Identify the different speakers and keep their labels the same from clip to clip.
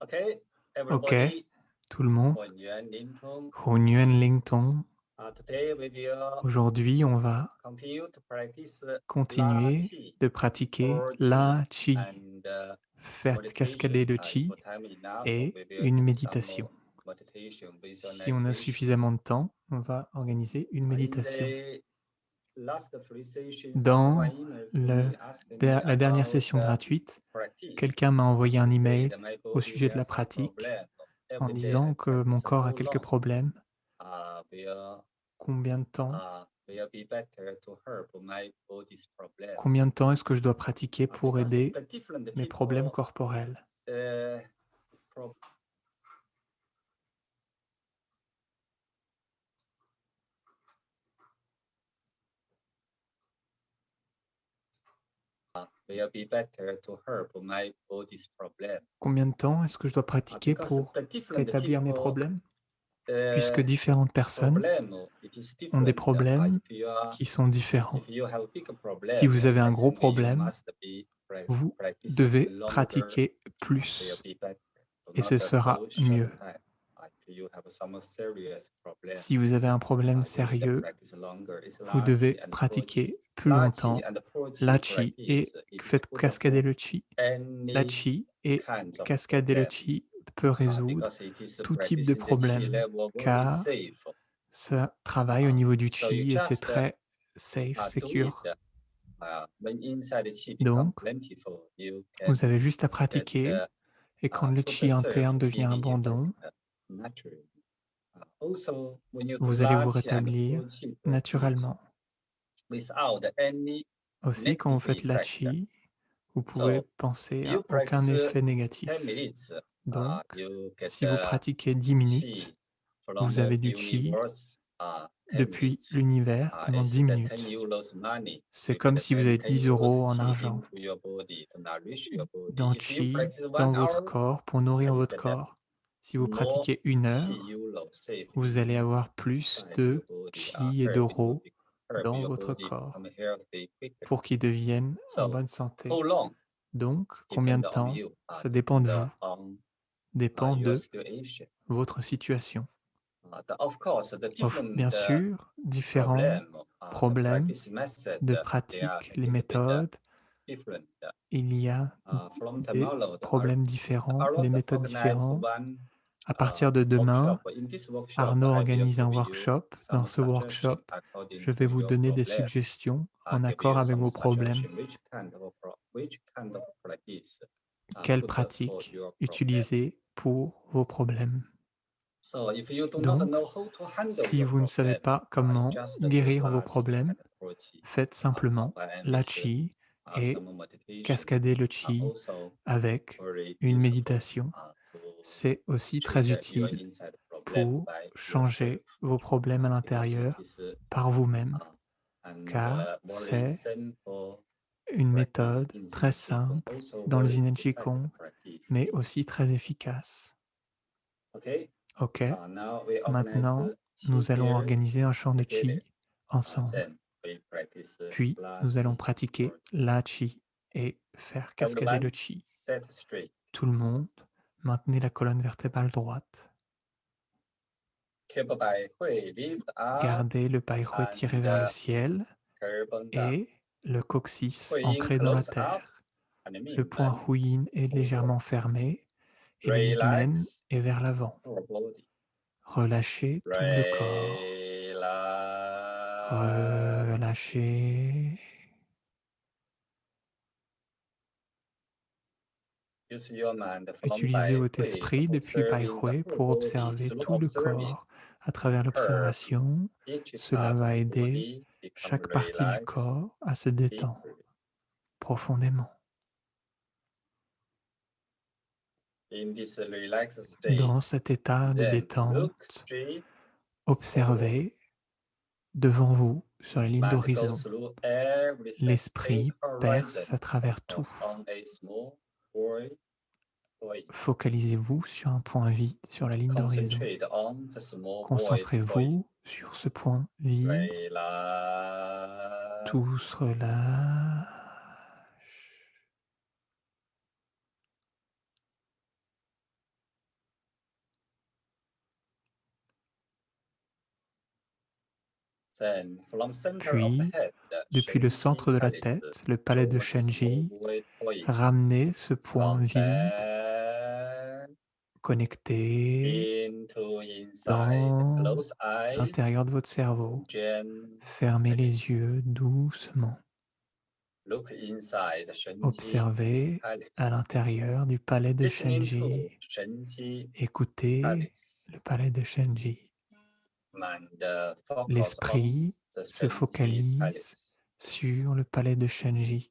Speaker 1: Okay,
Speaker 2: Ok,
Speaker 1: everybody,
Speaker 2: tout le monde.
Speaker 1: Huyen Yuan Lin Tong.
Speaker 2: Nguyen Linh Tong.
Speaker 1: Today we will
Speaker 2: Aujourd'hui, on va
Speaker 1: continue to practice La
Speaker 2: continuer
Speaker 1: Qi
Speaker 2: de pratiquer
Speaker 1: or Qi
Speaker 2: la Qi,
Speaker 1: and
Speaker 2: faire
Speaker 1: meditation.
Speaker 2: cascader le
Speaker 1: If
Speaker 2: Qi
Speaker 1: for time enough,
Speaker 2: et
Speaker 1: we will
Speaker 2: une
Speaker 1: do some
Speaker 2: méditation.
Speaker 1: more meditation
Speaker 2: Si on a
Speaker 1: visualization.
Speaker 2: suffisamment de temps, on va organiser une
Speaker 1: In
Speaker 2: méditation.
Speaker 1: the last free session,
Speaker 2: Dans
Speaker 1: someone emailed
Speaker 2: le-
Speaker 1: me asking me
Speaker 2: la dernière
Speaker 1: about
Speaker 2: session gratuite,
Speaker 1: practice.
Speaker 2: quelqu'un m'a envoyé un
Speaker 1: He
Speaker 2: email
Speaker 1: said my
Speaker 2: au
Speaker 1: body
Speaker 2: sujet de
Speaker 1: there are
Speaker 2: la
Speaker 1: some
Speaker 2: pratique
Speaker 1: problem.
Speaker 2: en
Speaker 1: Every day
Speaker 2: disant
Speaker 1: I
Speaker 2: que mon
Speaker 1: practice
Speaker 2: corps a
Speaker 1: so
Speaker 2: quelques
Speaker 1: long.
Speaker 2: problèmes.
Speaker 1: Will
Speaker 2: Combien de temps
Speaker 1: will be better to help my body's problem.
Speaker 2: Combien de temps est-ce que je dois pratiquer pour
Speaker 1: Because
Speaker 2: aider
Speaker 1: the different
Speaker 2: mes problèmes
Speaker 1: people
Speaker 2: corporels?
Speaker 1: uh, pro- will be better to help my body's problem.
Speaker 2: Combien de temps est-ce que je dois pratiquer
Speaker 1: Because
Speaker 2: pour
Speaker 1: the different
Speaker 2: rétablir mes
Speaker 1: people
Speaker 2: problèmes?
Speaker 1: uh,
Speaker 2: Puisque différentes personnes
Speaker 1: problem it is
Speaker 2: ont des
Speaker 1: different.
Speaker 2: problèmes qui sont différents.
Speaker 1: If you have a big
Speaker 2: Si
Speaker 1: problem,
Speaker 2: vous avez un
Speaker 1: I
Speaker 2: gros
Speaker 1: think you
Speaker 2: problème,
Speaker 1: must be
Speaker 2: vous
Speaker 1: practicing
Speaker 2: devez
Speaker 1: longer.
Speaker 2: pratiquer
Speaker 1: Will
Speaker 2: plus
Speaker 1: be better. So
Speaker 2: et
Speaker 1: not
Speaker 2: ce
Speaker 1: so
Speaker 2: sera
Speaker 1: short
Speaker 2: mieux.
Speaker 1: time. If you have some serious problem,
Speaker 2: Si vous avez un problème
Speaker 1: you need to
Speaker 2: sérieux,
Speaker 1: practice longer. It's
Speaker 2: vous
Speaker 1: Lachi
Speaker 2: devez
Speaker 1: and Prochi.
Speaker 2: pratiquer plus
Speaker 1: Lachi
Speaker 2: longtemps
Speaker 1: and
Speaker 2: la
Speaker 1: Prochi
Speaker 2: Qi
Speaker 1: practice,
Speaker 2: et
Speaker 1: it is
Speaker 2: faites
Speaker 1: good
Speaker 2: cascader
Speaker 1: for
Speaker 2: le Qi. La
Speaker 1: any
Speaker 2: Qi et
Speaker 1: kinds of
Speaker 2: cascader le
Speaker 1: problem.
Speaker 2: Qi peut résoudre
Speaker 1: Because it is
Speaker 2: tout type de
Speaker 1: practicing the Qi
Speaker 2: problème
Speaker 1: level very
Speaker 2: car
Speaker 1: safe.
Speaker 2: ça travaille au niveau du
Speaker 1: So you
Speaker 2: Qi et c'est
Speaker 1: just
Speaker 2: très safe,
Speaker 1: do it.
Speaker 2: secure.
Speaker 1: When inside the Qi become
Speaker 2: Donc,
Speaker 1: plentiful, you can
Speaker 2: vous avez juste à
Speaker 1: get
Speaker 2: pratiquer et quand le
Speaker 1: put the
Speaker 2: Qi interne devient
Speaker 1: self-healing effect
Speaker 2: abondant,
Speaker 1: naturally. Also, when you do
Speaker 2: vous allez vous
Speaker 1: Lachi and
Speaker 2: rétablir
Speaker 1: Prochi practice
Speaker 2: naturellement.
Speaker 1: without any
Speaker 2: Aussi, quand vous
Speaker 1: negative
Speaker 2: faites la
Speaker 1: effect.
Speaker 2: Qi, vous pouvez
Speaker 1: So
Speaker 2: penser
Speaker 1: you
Speaker 2: à aucun
Speaker 1: practice
Speaker 2: effet
Speaker 1: 10
Speaker 2: négatif.
Speaker 1: minutes,
Speaker 2: Donc,
Speaker 1: you get
Speaker 2: si vous pratiquez 10 minutes,
Speaker 1: Qi from
Speaker 2: vous avez
Speaker 1: the
Speaker 2: du Qi
Speaker 1: universe. 10
Speaker 2: depuis
Speaker 1: minutes.
Speaker 2: l'univers pendant
Speaker 1: It's
Speaker 2: 10
Speaker 1: the 10
Speaker 2: minutes.
Speaker 1: euros money.
Speaker 2: C'est
Speaker 1: You get
Speaker 2: comme
Speaker 1: the
Speaker 2: si vous
Speaker 1: same
Speaker 2: avez
Speaker 1: 10
Speaker 2: 10
Speaker 1: euros
Speaker 2: euros en
Speaker 1: Qi
Speaker 2: argent,
Speaker 1: into your body to nourish your body.
Speaker 2: dans
Speaker 1: If you
Speaker 2: Qi,
Speaker 1: practice
Speaker 2: dans
Speaker 1: 1
Speaker 2: votre
Speaker 1: hour,
Speaker 2: corps, pour nourrir
Speaker 1: you
Speaker 2: votre
Speaker 1: get
Speaker 2: corps. Si vous
Speaker 1: more
Speaker 2: pratiquez une
Speaker 1: Qi
Speaker 2: heure,
Speaker 1: euro safe
Speaker 2: vous allez avoir plus
Speaker 1: inside your
Speaker 2: de
Speaker 1: body.
Speaker 2: Qi et d'euros
Speaker 1: Help
Speaker 2: dans
Speaker 1: your
Speaker 2: votre
Speaker 1: body
Speaker 2: corps
Speaker 1: become healthy quicker.
Speaker 2: pour qu'ils deviennent en
Speaker 1: So
Speaker 2: bonne
Speaker 1: how
Speaker 2: santé.
Speaker 1: long
Speaker 2: Donc, combien
Speaker 1: depend
Speaker 2: de
Speaker 1: on
Speaker 2: temps?
Speaker 1: you,
Speaker 2: Ça dépend de
Speaker 1: depend
Speaker 2: vous,
Speaker 1: on
Speaker 2: dépend
Speaker 1: your
Speaker 2: de
Speaker 1: situation.
Speaker 2: votre situation.
Speaker 1: Of course, the
Speaker 2: Bien
Speaker 1: different
Speaker 2: sûr, différents
Speaker 1: problem, the
Speaker 2: problèmes
Speaker 1: practice method,
Speaker 2: de
Speaker 1: they are
Speaker 2: pratique,
Speaker 1: a
Speaker 2: les
Speaker 1: little bit
Speaker 2: méthodes,
Speaker 1: different.
Speaker 2: il y a
Speaker 1: From
Speaker 2: des
Speaker 1: tomorrow,
Speaker 2: problèmes différents, des
Speaker 1: Arnold
Speaker 2: méthodes
Speaker 1: organize
Speaker 2: différentes.
Speaker 1: one
Speaker 2: À partir de
Speaker 1: workshop.
Speaker 2: demain,
Speaker 1: In this workshop,
Speaker 2: Arnaud
Speaker 1: I will
Speaker 2: organise un
Speaker 1: give you
Speaker 2: workshop. Dans
Speaker 1: some
Speaker 2: ce workshop,
Speaker 1: suggestion according
Speaker 2: je vais
Speaker 1: to
Speaker 2: vous
Speaker 1: your
Speaker 2: donner des
Speaker 1: problem.
Speaker 2: suggestions en
Speaker 1: Give
Speaker 2: accord
Speaker 1: you
Speaker 2: avec
Speaker 1: some
Speaker 2: vos problèmes.
Speaker 1: suggestion which kind of practice
Speaker 2: Quelles
Speaker 1: good for
Speaker 2: pratiques
Speaker 1: your problem.
Speaker 2: utiliser pour vos problèmes?
Speaker 1: So if you do not
Speaker 2: Donc,
Speaker 1: know how to handle
Speaker 2: si
Speaker 1: your
Speaker 2: vous ne savez
Speaker 1: problem,
Speaker 2: pas
Speaker 1: you
Speaker 2: comment
Speaker 1: just do
Speaker 2: guérir vos
Speaker 1: Lachi
Speaker 2: problèmes,
Speaker 1: and Prochi,
Speaker 2: faites simplement
Speaker 1: combined
Speaker 2: la
Speaker 1: with
Speaker 2: Qi et
Speaker 1: some meditation.
Speaker 2: cascadez le Qi
Speaker 1: Also
Speaker 2: avec
Speaker 1: very
Speaker 2: une
Speaker 1: useful
Speaker 2: méditation.
Speaker 1: to
Speaker 2: C'est aussi très
Speaker 1: trigger your
Speaker 2: utile
Speaker 1: inside problem
Speaker 2: pour
Speaker 1: by yourself
Speaker 2: changer vos problèmes à
Speaker 1: because it
Speaker 2: l'intérieur
Speaker 1: is
Speaker 2: par vous-même,
Speaker 1: and
Speaker 2: car
Speaker 1: very
Speaker 2: c'est
Speaker 1: simple
Speaker 2: une
Speaker 1: practice
Speaker 2: méthode
Speaker 1: in
Speaker 2: très
Speaker 1: Zen Qigong,
Speaker 2: simple
Speaker 1: also
Speaker 2: dans le
Speaker 1: very
Speaker 2: Yin et
Speaker 1: effective
Speaker 2: Qigong,
Speaker 1: practice
Speaker 2: mais
Speaker 1: in
Speaker 2: aussi très efficace.
Speaker 1: Okay,
Speaker 2: Ok,
Speaker 1: now we organize
Speaker 2: maintenant,
Speaker 1: Qi
Speaker 2: nous allons
Speaker 1: here
Speaker 2: organiser un chant de
Speaker 1: together.
Speaker 2: Qi ensemble.
Speaker 1: Then we practice
Speaker 2: Puis,
Speaker 1: La
Speaker 2: nous allons
Speaker 1: Qi and
Speaker 2: pratiquer
Speaker 1: Pro Qi.
Speaker 2: la Qi et faire cascader le
Speaker 1: Everyone,
Speaker 2: Qi.
Speaker 1: set straight.
Speaker 2: Tout le monde, maintenez la colonne vertébrale droite.
Speaker 1: Keep by Hui lift up
Speaker 2: Gardez le bai Hui tiré
Speaker 1: and
Speaker 2: vers le ciel
Speaker 1: turn down.
Speaker 2: et le coccyx
Speaker 1: Hui Yin
Speaker 2: ancré dans la
Speaker 1: close up
Speaker 2: terre.
Speaker 1: and
Speaker 2: Le point
Speaker 1: Mingmen
Speaker 2: Huyin est légèrement
Speaker 1: forward.
Speaker 2: fermé et le Mingmen
Speaker 1: Relax
Speaker 2: est vers l'avant.
Speaker 1: your body.
Speaker 2: Relâchez tout le corps.
Speaker 1: Relax.
Speaker 2: Relâchez.
Speaker 1: Use your mind from
Speaker 2: Utilisez
Speaker 1: Bai
Speaker 2: votre
Speaker 1: Hui,
Speaker 2: esprit depuis Bai
Speaker 1: observing the
Speaker 2: Hui
Speaker 1: whole
Speaker 2: pour
Speaker 1: body
Speaker 2: observer
Speaker 1: through
Speaker 2: tout le
Speaker 1: observing
Speaker 2: corps à travers
Speaker 1: her.
Speaker 2: l'observation.
Speaker 1: Each
Speaker 2: Cela
Speaker 1: part of
Speaker 2: va
Speaker 1: the
Speaker 2: aider
Speaker 1: body become
Speaker 2: chaque partie du
Speaker 1: relaxed
Speaker 2: corps à se détendre
Speaker 1: deeply.
Speaker 2: profondément.
Speaker 1: In this relaxed state,
Speaker 2: Dans cet état de
Speaker 1: then look
Speaker 2: détente,
Speaker 1: straight forward.
Speaker 2: observez devant vous, sur la ligne
Speaker 1: Mind
Speaker 2: d'horizon.
Speaker 1: goes through every sensate
Speaker 2: L'esprit
Speaker 1: horizon.
Speaker 2: perce à travers tout.
Speaker 1: Focus on a small void.
Speaker 2: Focalisez-vous sur un point vide sur la ligne d'horizon.
Speaker 1: Concentrate on the small void.
Speaker 2: Concentrez-vous sur ce point vide.
Speaker 1: Relax.
Speaker 2: Tout se relâche.
Speaker 1: Then, from center of the
Speaker 2: Puis,
Speaker 1: head,
Speaker 2: depuis le
Speaker 1: Shenji
Speaker 2: centre de la
Speaker 1: Palace,
Speaker 2: tête, le palais de
Speaker 1: draw a
Speaker 2: Shenji,
Speaker 1: small point
Speaker 2: ramenez ce point
Speaker 1: from
Speaker 2: vide
Speaker 1: there
Speaker 2: connecté
Speaker 1: into inside.
Speaker 2: dans
Speaker 1: Close eyes,
Speaker 2: l'intérieur de votre cerveau. Fermez
Speaker 1: gently.
Speaker 2: les yeux doucement.
Speaker 1: Look inside Shenji
Speaker 2: Observez à
Speaker 1: Palace.
Speaker 2: l'intérieur du palais de
Speaker 1: Listen
Speaker 2: Shenji.
Speaker 1: into Shenji
Speaker 2: Écoutez
Speaker 1: Palace
Speaker 2: le palais de Shenji.
Speaker 1: and focus on
Speaker 2: L'esprit
Speaker 1: the
Speaker 2: se
Speaker 1: Shenji
Speaker 2: focalise
Speaker 1: Palace.
Speaker 2: sur le palais de Shenji.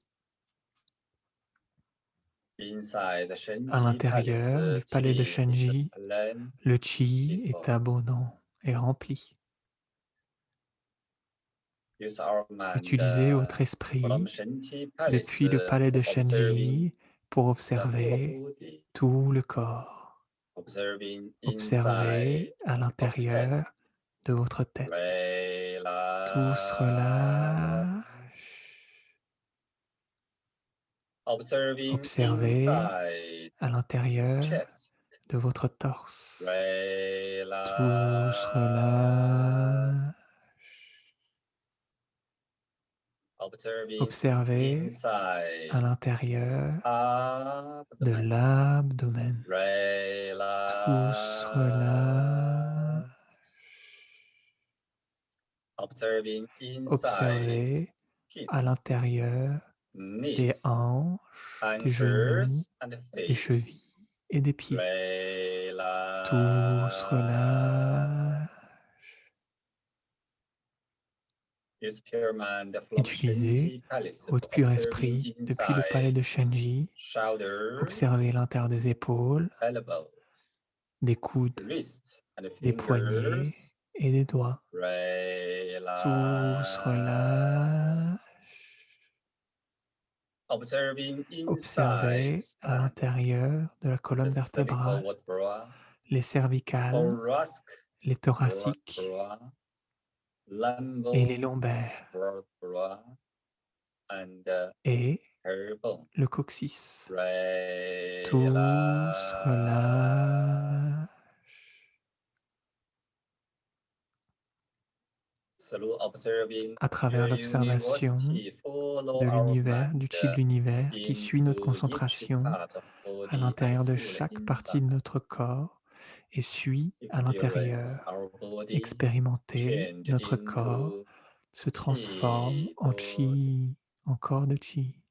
Speaker 1: Inside the
Speaker 2: À
Speaker 1: Shenji Palace,
Speaker 2: l'intérieur du palais de
Speaker 1: qi is
Speaker 2: Shenji, le qi est
Speaker 1: plentiful.
Speaker 2: abondant et rempli.
Speaker 1: Use our mind
Speaker 2: Utilisez votre
Speaker 1: from
Speaker 2: esprit
Speaker 1: Shenji Palace
Speaker 2: depuis le palais de
Speaker 1: for observing
Speaker 2: Shenji pour
Speaker 1: the whole
Speaker 2: observer
Speaker 1: body,
Speaker 2: tout le corps.
Speaker 1: observing inside
Speaker 2: Observez à
Speaker 1: of head.
Speaker 2: l'intérieur de votre tête. Tout se
Speaker 1: Relax.
Speaker 2: relâche.
Speaker 1: Observing
Speaker 2: Observez
Speaker 1: inside
Speaker 2: à l'intérieur
Speaker 1: chest.
Speaker 2: de votre torse. Tout se
Speaker 1: Relax.
Speaker 2: relâche.
Speaker 1: Observing
Speaker 2: Observez à
Speaker 1: inside
Speaker 2: l'intérieur de
Speaker 1: abdomen.
Speaker 2: l'abdomen. Tout se
Speaker 1: Relax.
Speaker 2: relâche.
Speaker 1: Observing inside
Speaker 2: Observez
Speaker 1: hips,
Speaker 2: à l'intérieur des
Speaker 1: knees,
Speaker 2: hanches, des genoux,
Speaker 1: ankles, and
Speaker 2: des
Speaker 1: feet.
Speaker 2: chevilles et des pieds. Tout se
Speaker 1: Relax.
Speaker 2: relâche.
Speaker 1: Use pure mind from
Speaker 2: Utilisez
Speaker 1: Shenji Palace
Speaker 2: votre
Speaker 1: for
Speaker 2: pur
Speaker 1: observing
Speaker 2: esprit depuis le palais
Speaker 1: inside
Speaker 2: de Shenji. Observez
Speaker 1: shoulders,
Speaker 2: l'intérieur des épaules,
Speaker 1: elbows,
Speaker 2: des coudes,
Speaker 1: wrists, and
Speaker 2: des poignets
Speaker 1: fingers.
Speaker 2: et des doigts. Tout se
Speaker 1: Relax.
Speaker 2: relâche.
Speaker 1: Observing inside
Speaker 2: Observez à
Speaker 1: spine,
Speaker 2: l'intérieur de la
Speaker 1: the
Speaker 2: colonne
Speaker 1: cervical
Speaker 2: vertébrale,
Speaker 1: vertebra,
Speaker 2: les cervicales,
Speaker 1: thoracic
Speaker 2: les thoraciques
Speaker 1: vertebra,
Speaker 2: et les
Speaker 1: lumbar
Speaker 2: lombaires
Speaker 1: vertebra, and
Speaker 2: et
Speaker 1: tailbone.
Speaker 2: le coccyx. Tout se
Speaker 1: Relax.
Speaker 2: relâche.
Speaker 1: Through observing
Speaker 2: À
Speaker 1: pure
Speaker 2: travers l'observation
Speaker 1: university, follow
Speaker 2: de
Speaker 1: our
Speaker 2: l'univers,
Speaker 1: mind
Speaker 2: du chi de l'univers qui suit notre
Speaker 1: into each
Speaker 2: concentration
Speaker 1: part of
Speaker 2: à
Speaker 1: body and
Speaker 2: l'intérieur de
Speaker 1: feel
Speaker 2: chaque partie de
Speaker 1: inside.
Speaker 2: notre corps et suit à
Speaker 1: Experience
Speaker 2: l'intérieur.
Speaker 1: our body
Speaker 2: Expérimentez
Speaker 1: change
Speaker 2: notre corps
Speaker 1: into
Speaker 2: se transforme
Speaker 1: chi
Speaker 2: en
Speaker 1: body.
Speaker 2: chi, en corps de chi.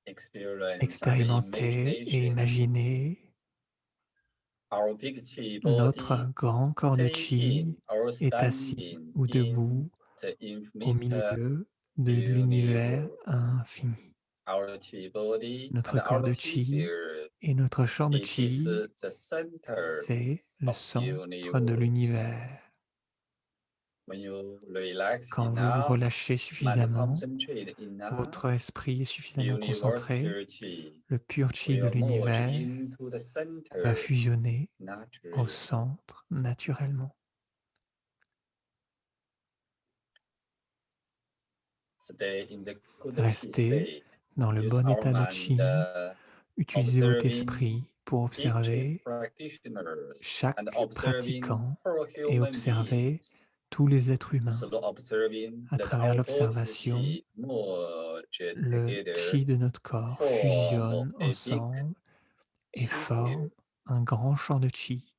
Speaker 1: Experience and
Speaker 2: Expérimentez et
Speaker 1: imagination.
Speaker 2: imaginez
Speaker 1: Our big chi
Speaker 2: notre
Speaker 1: body
Speaker 2: grand corps de chi
Speaker 1: sitting or
Speaker 2: est assis
Speaker 1: standing
Speaker 2: ou
Speaker 1: in
Speaker 2: debout
Speaker 1: the
Speaker 2: au
Speaker 1: infinite
Speaker 2: milieu de l'univers
Speaker 1: universe.
Speaker 2: infini.
Speaker 1: Our chi body and
Speaker 2: Notre corps
Speaker 1: our
Speaker 2: de
Speaker 1: chi
Speaker 2: chi
Speaker 1: field.
Speaker 2: et notre champ de
Speaker 1: It is
Speaker 2: chi,
Speaker 1: the center
Speaker 2: c'est le
Speaker 1: of
Speaker 2: centre de
Speaker 1: universe.
Speaker 2: l'univers.
Speaker 1: When you relax
Speaker 2: Quand vous vous
Speaker 1: enough,
Speaker 2: relâchez
Speaker 1: mind
Speaker 2: suffisamment,
Speaker 1: concentrate enough,
Speaker 2: votre esprit est suffisamment
Speaker 1: universe
Speaker 2: concentré,
Speaker 1: pure chi
Speaker 2: le pur chi de
Speaker 1: will merge
Speaker 2: l'univers
Speaker 1: into the
Speaker 2: va
Speaker 1: center
Speaker 2: fusionner au
Speaker 1: naturally.
Speaker 2: centre
Speaker 1: Stay in the good chi
Speaker 2: Restez
Speaker 1: state.
Speaker 2: dans le
Speaker 1: Use
Speaker 2: bon
Speaker 1: our
Speaker 2: état de
Speaker 1: mind
Speaker 2: chi. Utilisez votre
Speaker 1: observing
Speaker 2: esprit pour
Speaker 1: each
Speaker 2: observer
Speaker 1: practitioners and
Speaker 2: chaque
Speaker 1: observing
Speaker 2: pratiquant
Speaker 1: all
Speaker 2: et
Speaker 1: human
Speaker 2: observer
Speaker 1: beings.
Speaker 2: tous les êtres humains.
Speaker 1: Through observing
Speaker 2: À
Speaker 1: that
Speaker 2: travers
Speaker 1: our both
Speaker 2: l'observation,
Speaker 1: chi merge
Speaker 2: le
Speaker 1: together,
Speaker 2: chi de notre corps
Speaker 1: form
Speaker 2: fusionne
Speaker 1: a big
Speaker 2: ensemble et
Speaker 1: chi
Speaker 2: forme
Speaker 1: field,
Speaker 2: un grand champ de chi.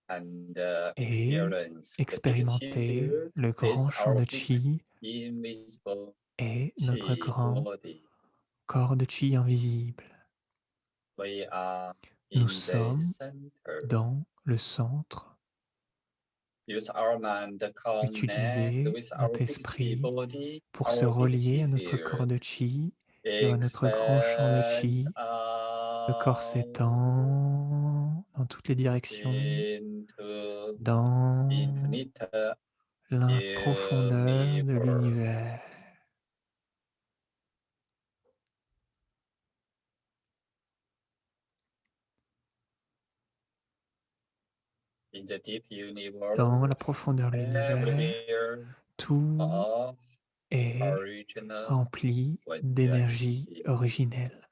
Speaker 1: and
Speaker 2: Et
Speaker 1: experience the big chi
Speaker 2: expérimenter
Speaker 1: field
Speaker 2: le
Speaker 1: is
Speaker 2: grand champ
Speaker 1: our
Speaker 2: de
Speaker 1: big
Speaker 2: chi
Speaker 1: invisible
Speaker 2: et notre
Speaker 1: chi
Speaker 2: grand
Speaker 1: body.
Speaker 2: corps de chi invisible.
Speaker 1: We are
Speaker 2: Nous
Speaker 1: in the
Speaker 2: sommes
Speaker 1: center.
Speaker 2: dans le centre.
Speaker 1: Use our mind to connect
Speaker 2: Utilisez
Speaker 1: with our
Speaker 2: votre
Speaker 1: big chi
Speaker 2: esprit
Speaker 1: body,
Speaker 2: pour se
Speaker 1: our big
Speaker 2: relier
Speaker 1: chi
Speaker 2: à notre corps
Speaker 1: field.
Speaker 2: de chi et à notre grand champ de
Speaker 1: Expand
Speaker 2: chi. Le corps
Speaker 1: out
Speaker 2: s'étend dans toutes les directions,
Speaker 1: into
Speaker 2: dans
Speaker 1: infinite
Speaker 2: la profondeur de l'univers.
Speaker 1: universe. In the deep
Speaker 2: Dans la
Speaker 1: universe,
Speaker 2: profondeur de l'univers,
Speaker 1: everywhere
Speaker 2: tout
Speaker 1: of
Speaker 2: est
Speaker 1: original
Speaker 2: rempli
Speaker 1: Wendian
Speaker 2: d'énergie
Speaker 1: chi.
Speaker 2: originelle.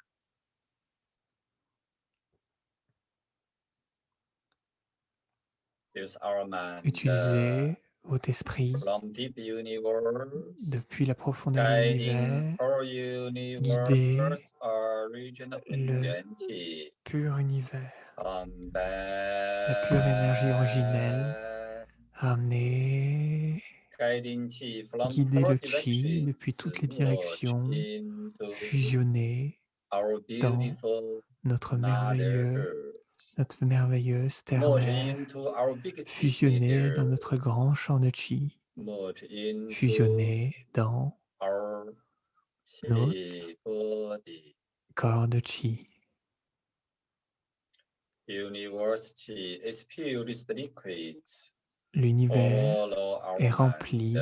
Speaker 1: use our mind
Speaker 2: Utilisez votre esprit
Speaker 1: from deep universe,
Speaker 2: depuis la profondeur de
Speaker 1: guiding
Speaker 2: l'univers,
Speaker 1: whole
Speaker 2: guider
Speaker 1: universe origin of
Speaker 2: le
Speaker 1: unity.
Speaker 2: pur univers,
Speaker 1: Come
Speaker 2: la pure énergie originelle.
Speaker 1: back.
Speaker 2: Ramenez,
Speaker 1: Guiding chi from
Speaker 2: guidez
Speaker 1: four
Speaker 2: le chi
Speaker 1: directions,
Speaker 2: depuis toutes les
Speaker 1: merge
Speaker 2: directions,
Speaker 1: into
Speaker 2: fusionnez
Speaker 1: our
Speaker 2: dans
Speaker 1: beautiful
Speaker 2: notre
Speaker 1: Mother
Speaker 2: merveilleux,
Speaker 1: Earth.
Speaker 2: notre merveilleuse
Speaker 1: Merge
Speaker 2: terre-mère,
Speaker 1: into our big chi
Speaker 2: fusionnez dans
Speaker 1: here.
Speaker 2: notre grand champ de chi,
Speaker 1: Merge into
Speaker 2: fusionnez dans
Speaker 1: our
Speaker 2: notre
Speaker 1: chi body.
Speaker 2: corps de chi.
Speaker 1: Universe chi is pure liquids.
Speaker 2: L'univers
Speaker 1: Follow
Speaker 2: est
Speaker 1: our mind.
Speaker 2: rempli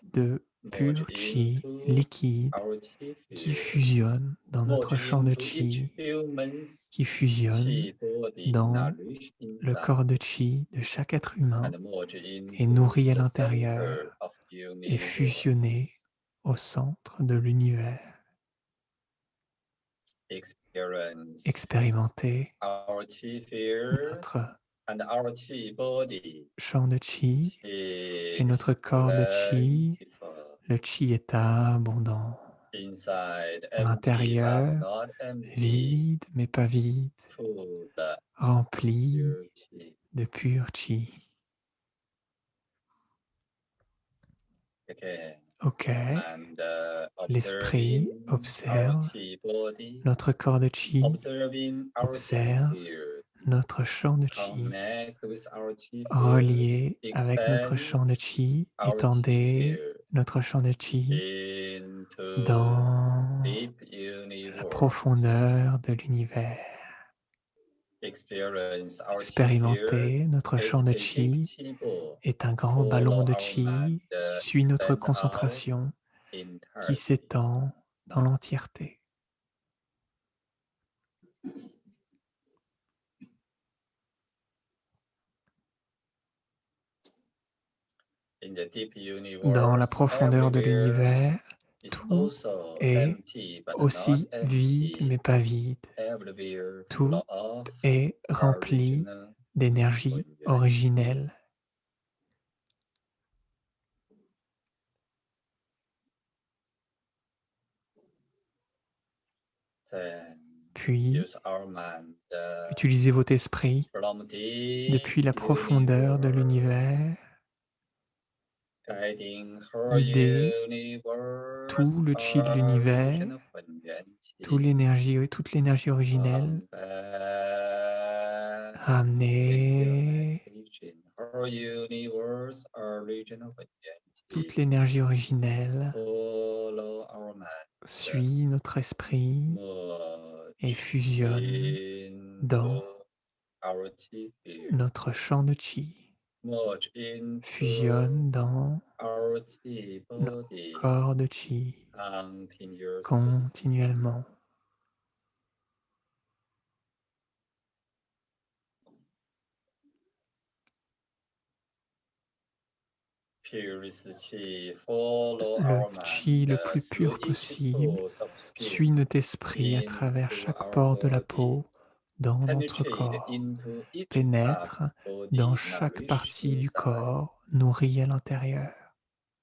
Speaker 2: de
Speaker 1: Merge
Speaker 2: pur chi
Speaker 1: into
Speaker 2: liquide
Speaker 1: our chi
Speaker 2: qui
Speaker 1: field.
Speaker 2: fusionne dans
Speaker 1: Merge
Speaker 2: notre champ de
Speaker 1: into each
Speaker 2: chi,
Speaker 1: human's
Speaker 2: qui fusionne
Speaker 1: chi body
Speaker 2: dans
Speaker 1: nourished
Speaker 2: le
Speaker 1: inside.
Speaker 2: corps de chi de chaque être humain
Speaker 1: And merge
Speaker 2: et
Speaker 1: into
Speaker 2: nourri à
Speaker 1: the center
Speaker 2: l'intérieur
Speaker 1: of
Speaker 2: et
Speaker 1: universe.
Speaker 2: fusionné au centre de l'univers.
Speaker 1: Experience
Speaker 2: Expérimentez
Speaker 1: our chi field
Speaker 2: notre
Speaker 1: and our chi body.
Speaker 2: champ de chi
Speaker 1: Chi
Speaker 2: et
Speaker 1: is
Speaker 2: notre corps de chi.
Speaker 1: plentiful.
Speaker 2: Le chi est abondant.
Speaker 1: Inside
Speaker 2: À
Speaker 1: empty but
Speaker 2: l'intérieur,
Speaker 1: not empty.
Speaker 2: vide mais pas vide,
Speaker 1: Full
Speaker 2: rempli
Speaker 1: pure chi.
Speaker 2: de pur chi.
Speaker 1: Okay.
Speaker 2: Ok,
Speaker 1: And
Speaker 2: l'esprit
Speaker 1: observing our
Speaker 2: observe
Speaker 1: chi body,
Speaker 2: notre corps de chi,
Speaker 1: observing our chi
Speaker 2: observe
Speaker 1: field,
Speaker 2: notre champ de chi,
Speaker 1: connect with our chi field,
Speaker 2: relié avec notre
Speaker 1: expand
Speaker 2: champ de chi,
Speaker 1: our chi
Speaker 2: étendez
Speaker 1: field
Speaker 2: notre champ de chi
Speaker 1: into
Speaker 2: dans
Speaker 1: deep
Speaker 2: la
Speaker 1: universe.
Speaker 2: profondeur de l'univers.
Speaker 1: Experience our chi field
Speaker 2: Expérimentez notre champ
Speaker 1: is
Speaker 2: de
Speaker 1: a big
Speaker 2: chi
Speaker 1: chi ball.
Speaker 2: est un grand ballon
Speaker 1: Follow
Speaker 2: de
Speaker 1: our mind
Speaker 2: chi qui suit notre
Speaker 1: expands out
Speaker 2: concentration, qui
Speaker 1: entirety.
Speaker 2: s'étend dans l'entièreté.
Speaker 1: In the deep
Speaker 2: Dans la
Speaker 1: universe,
Speaker 2: profondeur de
Speaker 1: everywhere
Speaker 2: l'univers,
Speaker 1: is
Speaker 2: tout
Speaker 1: also
Speaker 2: est
Speaker 1: empty but not
Speaker 2: aussi vide
Speaker 1: empty.
Speaker 2: mais pas vide.
Speaker 1: Everywhere full
Speaker 2: Tout
Speaker 1: of
Speaker 2: est rempli
Speaker 1: original
Speaker 2: d'énergie
Speaker 1: unity.
Speaker 2: originelle.
Speaker 1: Then
Speaker 2: Puis,
Speaker 1: use our mind
Speaker 2: utilisez votre esprit
Speaker 1: from deep
Speaker 2: depuis la profondeur de l'univers,
Speaker 1: universe, guiding her
Speaker 2: guidez tout
Speaker 1: universe
Speaker 2: le chi de l'univers,
Speaker 1: origin of unity.
Speaker 2: toute l'énergie originelle.
Speaker 1: Come back with your
Speaker 2: Ramenez
Speaker 1: meditation. Her universe origin of
Speaker 2: toute
Speaker 1: unity.
Speaker 2: l'énergie originelle,
Speaker 1: Follow our mind.
Speaker 2: suit notre esprit et
Speaker 1: Merge
Speaker 2: fusionne dans
Speaker 1: into our chi field.
Speaker 2: notre champ de chi,
Speaker 1: Merge into
Speaker 2: fusionne dans
Speaker 1: our chi
Speaker 2: notre
Speaker 1: body
Speaker 2: corps de chi
Speaker 1: continuously.
Speaker 2: continuellement.
Speaker 1: Purest chi follow
Speaker 2: Le
Speaker 1: our
Speaker 2: chi
Speaker 1: mind
Speaker 2: le plus
Speaker 1: through
Speaker 2: pur
Speaker 1: each
Speaker 2: possible
Speaker 1: pores of
Speaker 2: suit
Speaker 1: skin
Speaker 2: notre esprit à travers
Speaker 1: into
Speaker 2: chaque
Speaker 1: our
Speaker 2: pore de la
Speaker 1: body.
Speaker 2: peau dans notre
Speaker 1: Penetrate
Speaker 2: corps,
Speaker 1: into each part
Speaker 2: pénètre
Speaker 1: of
Speaker 2: dans
Speaker 1: body
Speaker 2: chaque
Speaker 1: nourished
Speaker 2: partie du
Speaker 1: inside.
Speaker 2: corps nourri à l'intérieur.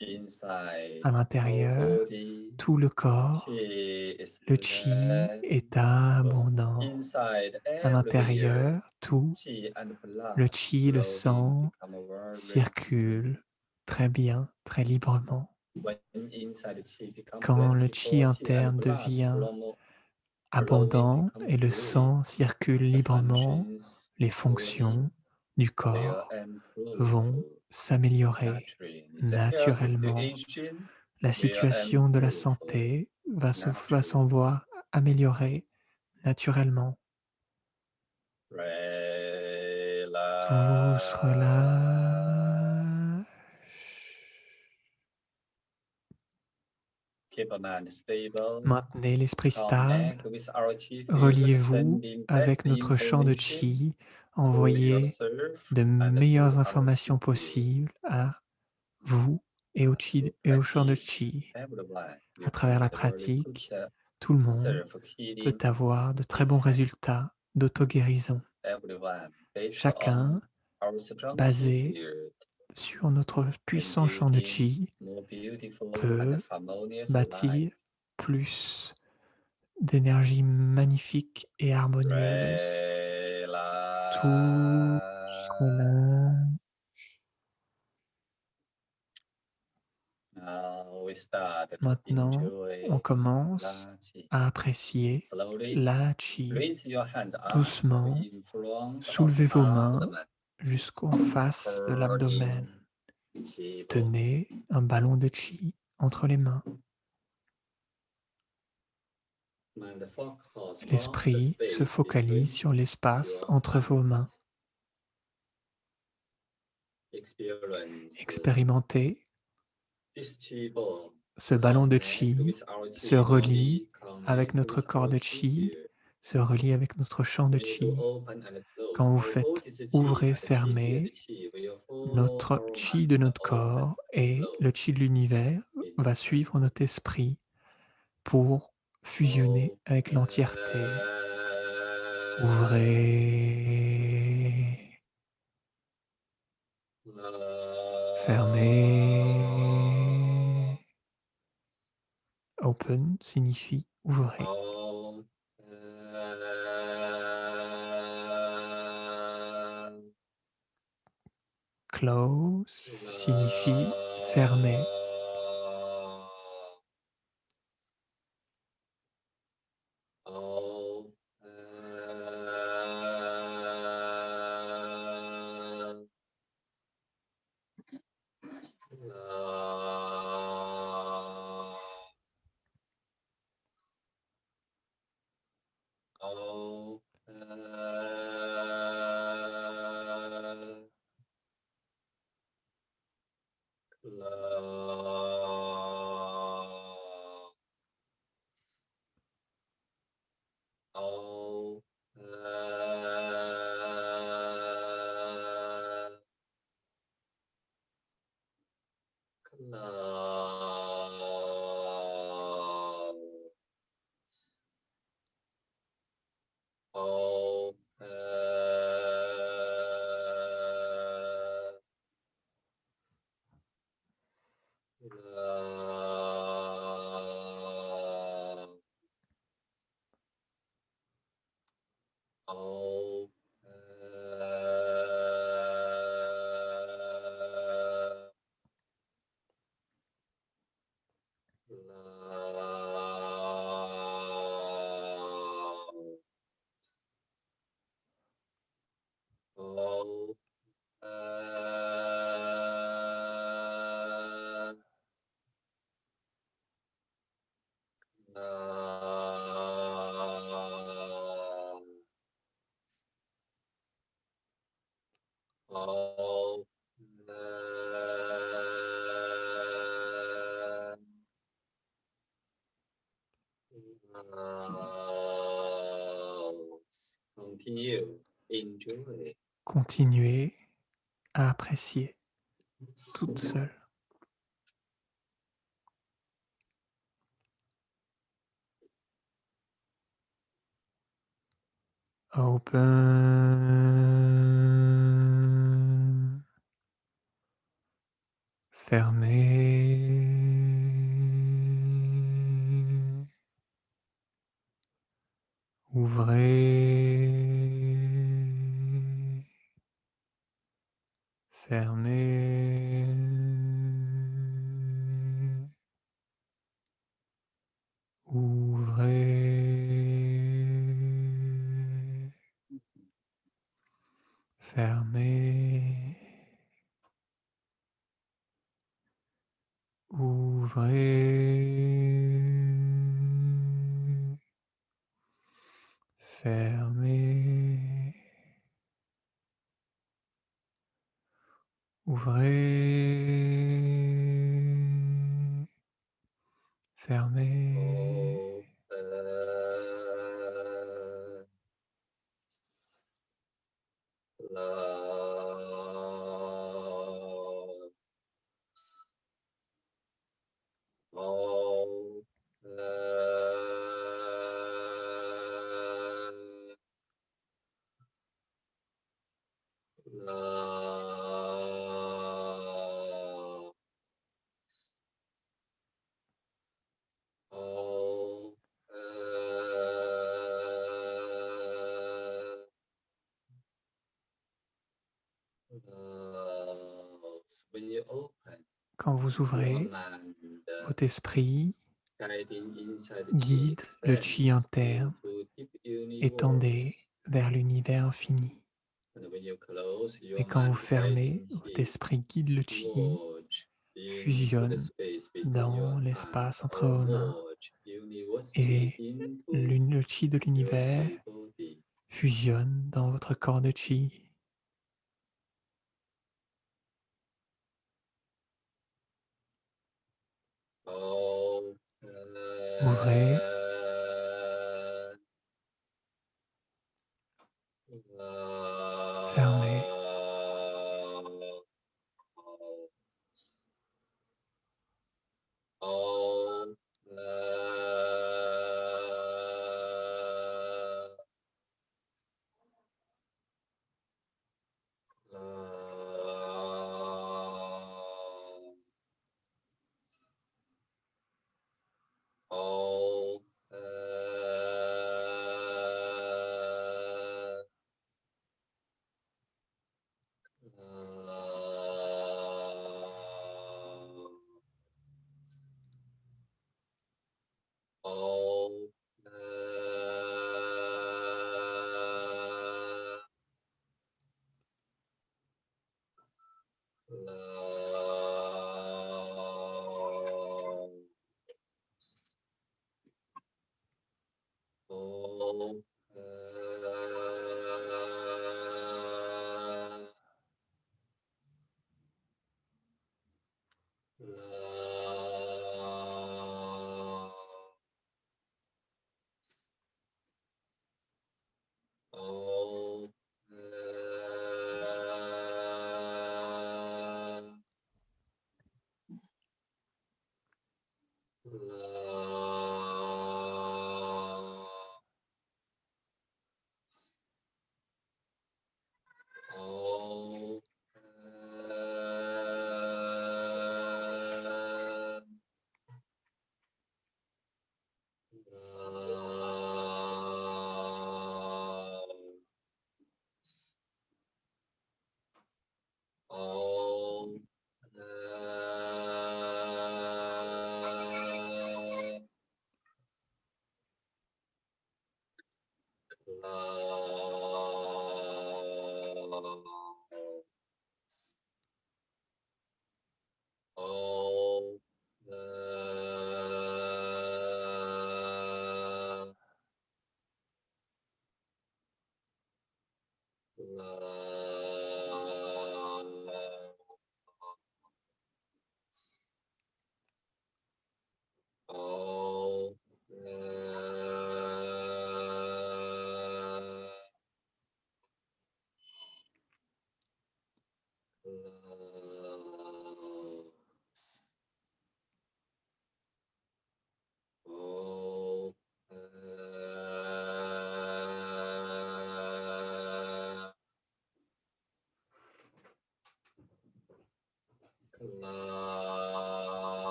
Speaker 1: Inside
Speaker 2: À
Speaker 1: our
Speaker 2: l'intérieur,
Speaker 1: body,
Speaker 2: tout le corps,
Speaker 1: chi is
Speaker 2: le chi
Speaker 1: plentiful.
Speaker 2: est abondant.
Speaker 1: Inside
Speaker 2: À
Speaker 1: everywhere,
Speaker 2: l'intérieur, tout
Speaker 1: chi and
Speaker 2: le
Speaker 1: blood
Speaker 2: chi et le
Speaker 1: flowing
Speaker 2: sang
Speaker 1: become very easy.
Speaker 2: circulent très bien, très librement.
Speaker 1: When inside chi become
Speaker 2: Quand le chi
Speaker 1: plentiful, chi and
Speaker 2: interne
Speaker 1: blood
Speaker 2: devient
Speaker 1: flowing
Speaker 2: abondant
Speaker 1: become
Speaker 2: et le
Speaker 1: fluid.
Speaker 2: sang circule
Speaker 1: The
Speaker 2: librement,
Speaker 1: functions
Speaker 2: les
Speaker 1: slowly
Speaker 2: fonctions du
Speaker 1: will
Speaker 2: corps
Speaker 1: improve
Speaker 2: vont s'améliorer
Speaker 1: naturally. The health
Speaker 2: naturellement.
Speaker 1: situation
Speaker 2: La
Speaker 1: will
Speaker 2: situation de la
Speaker 1: improve
Speaker 2: santé va s'en
Speaker 1: naturally.
Speaker 2: voir améliorer naturellement. Tout se
Speaker 1: Relax.
Speaker 2: relâche.
Speaker 1: Keep a mind stable.
Speaker 2: Maintenez l'esprit stable.
Speaker 1: Connect with our chi field,
Speaker 2: Reliez-vous
Speaker 1: sending best
Speaker 2: avec notre champ de
Speaker 1: information
Speaker 2: chi.
Speaker 1: to
Speaker 2: Envoyez
Speaker 1: yourself
Speaker 2: de
Speaker 1: and to
Speaker 2: meilleures
Speaker 1: our chi
Speaker 2: informations
Speaker 1: field.
Speaker 2: possibles à vous et au, chi,
Speaker 1: Through
Speaker 2: et au champ de
Speaker 1: practice,
Speaker 2: chi.
Speaker 1: everyone
Speaker 2: À
Speaker 1: will
Speaker 2: travers la
Speaker 1: create a very good
Speaker 2: pratique, tout le monde peut
Speaker 1: self-healing
Speaker 2: avoir de très bons
Speaker 1: effect.
Speaker 2: résultats d'auto-guérison.
Speaker 1: Everyone, based on
Speaker 2: Chacun
Speaker 1: our strong chi
Speaker 2: basé
Speaker 1: field
Speaker 2: sur notre
Speaker 1: can
Speaker 2: puissant champ
Speaker 1: build
Speaker 2: de
Speaker 1: in
Speaker 2: chi,
Speaker 1: more beautiful and
Speaker 2: peut
Speaker 1: harmonious
Speaker 2: bâtir
Speaker 1: life.
Speaker 2: plus d'énergie magnifique et harmonieuse. Tout se
Speaker 1: Relax.
Speaker 2: relâche.
Speaker 1: Now we start to
Speaker 2: Maintenant, on
Speaker 1: enjoy
Speaker 2: commence
Speaker 1: La Qi.
Speaker 2: à apprécier
Speaker 1: Slowly
Speaker 2: la chi.
Speaker 1: raise your hands up
Speaker 2: Doucement,
Speaker 1: in front of
Speaker 2: soulevez vos mains
Speaker 1: abdomen.
Speaker 2: jusqu'en face de
Speaker 1: Pour
Speaker 2: l'abdomen.
Speaker 1: in Qi ball.
Speaker 2: Tenez un ballon de chi entre les mains.
Speaker 1: Mind focus on the
Speaker 2: L'esprit se
Speaker 1: space
Speaker 2: focalise
Speaker 1: between
Speaker 2: sur l'espace
Speaker 1: your
Speaker 2: entre vos mains.
Speaker 1: hands. Experience
Speaker 2: Expérimentez.
Speaker 1: this Qi ball
Speaker 2: Ce ballon de
Speaker 1: connect
Speaker 2: chi
Speaker 1: with our
Speaker 2: se
Speaker 1: Qi
Speaker 2: relie
Speaker 1: body,
Speaker 2: avec
Speaker 1: connect
Speaker 2: notre
Speaker 1: with
Speaker 2: corps
Speaker 1: our
Speaker 2: de
Speaker 1: Qi
Speaker 2: chi,
Speaker 1: field.
Speaker 2: se relie avec notre champ de
Speaker 1: When you
Speaker 2: chi.
Speaker 1: open and close,
Speaker 2: Quand vous
Speaker 1: our
Speaker 2: faites
Speaker 1: body's Qi
Speaker 2: ouvrir,
Speaker 1: and Qi field
Speaker 2: fermer,
Speaker 1: Qi will follow
Speaker 2: notre
Speaker 1: our
Speaker 2: chi
Speaker 1: mind
Speaker 2: de notre
Speaker 1: open
Speaker 2: corps
Speaker 1: and
Speaker 2: et le chi
Speaker 1: close.
Speaker 2: de l'univers va
Speaker 1: Inhale.
Speaker 2: suivre notre esprit pour fusionner avec l'entièreté. Ouvrez, fermez. Open signifie ouvrez. Close signifie fermer.
Speaker 1: Continue. Enjoy.
Speaker 2: Continuez à apprécier toute seule. Open. Fermez. Ouvrez. Fermez. Ouvrez. Fermez. Ouvrez. Fermez. Ouvrez. Fermez.
Speaker 1: Love. when you open
Speaker 2: Quand vous
Speaker 1: your
Speaker 2: ouvrez,
Speaker 1: mind,
Speaker 2: votre esprit
Speaker 1: guiding inside the chi
Speaker 2: guide le chi
Speaker 1: extends
Speaker 2: interne,
Speaker 1: into deep
Speaker 2: étendez
Speaker 1: universe.
Speaker 2: vers l'univers infini.
Speaker 1: And when you close
Speaker 2: Et
Speaker 1: your
Speaker 2: quand vous
Speaker 1: mind,
Speaker 2: fermez,
Speaker 1: guiding
Speaker 2: votre
Speaker 1: chi
Speaker 2: esprit guide le chi,
Speaker 1: merge into the
Speaker 2: fusionne
Speaker 1: space between your
Speaker 2: dans
Speaker 1: hands
Speaker 2: l'espace entre
Speaker 1: or
Speaker 2: vos mains.
Speaker 1: merge universe chi
Speaker 2: Et
Speaker 1: into
Speaker 2: le chi de
Speaker 1: your
Speaker 2: l'univers
Speaker 1: chi body.
Speaker 2: fusionne dans votre corps de chi.
Speaker 1: Open.
Speaker 2: Ouvrez, fermez,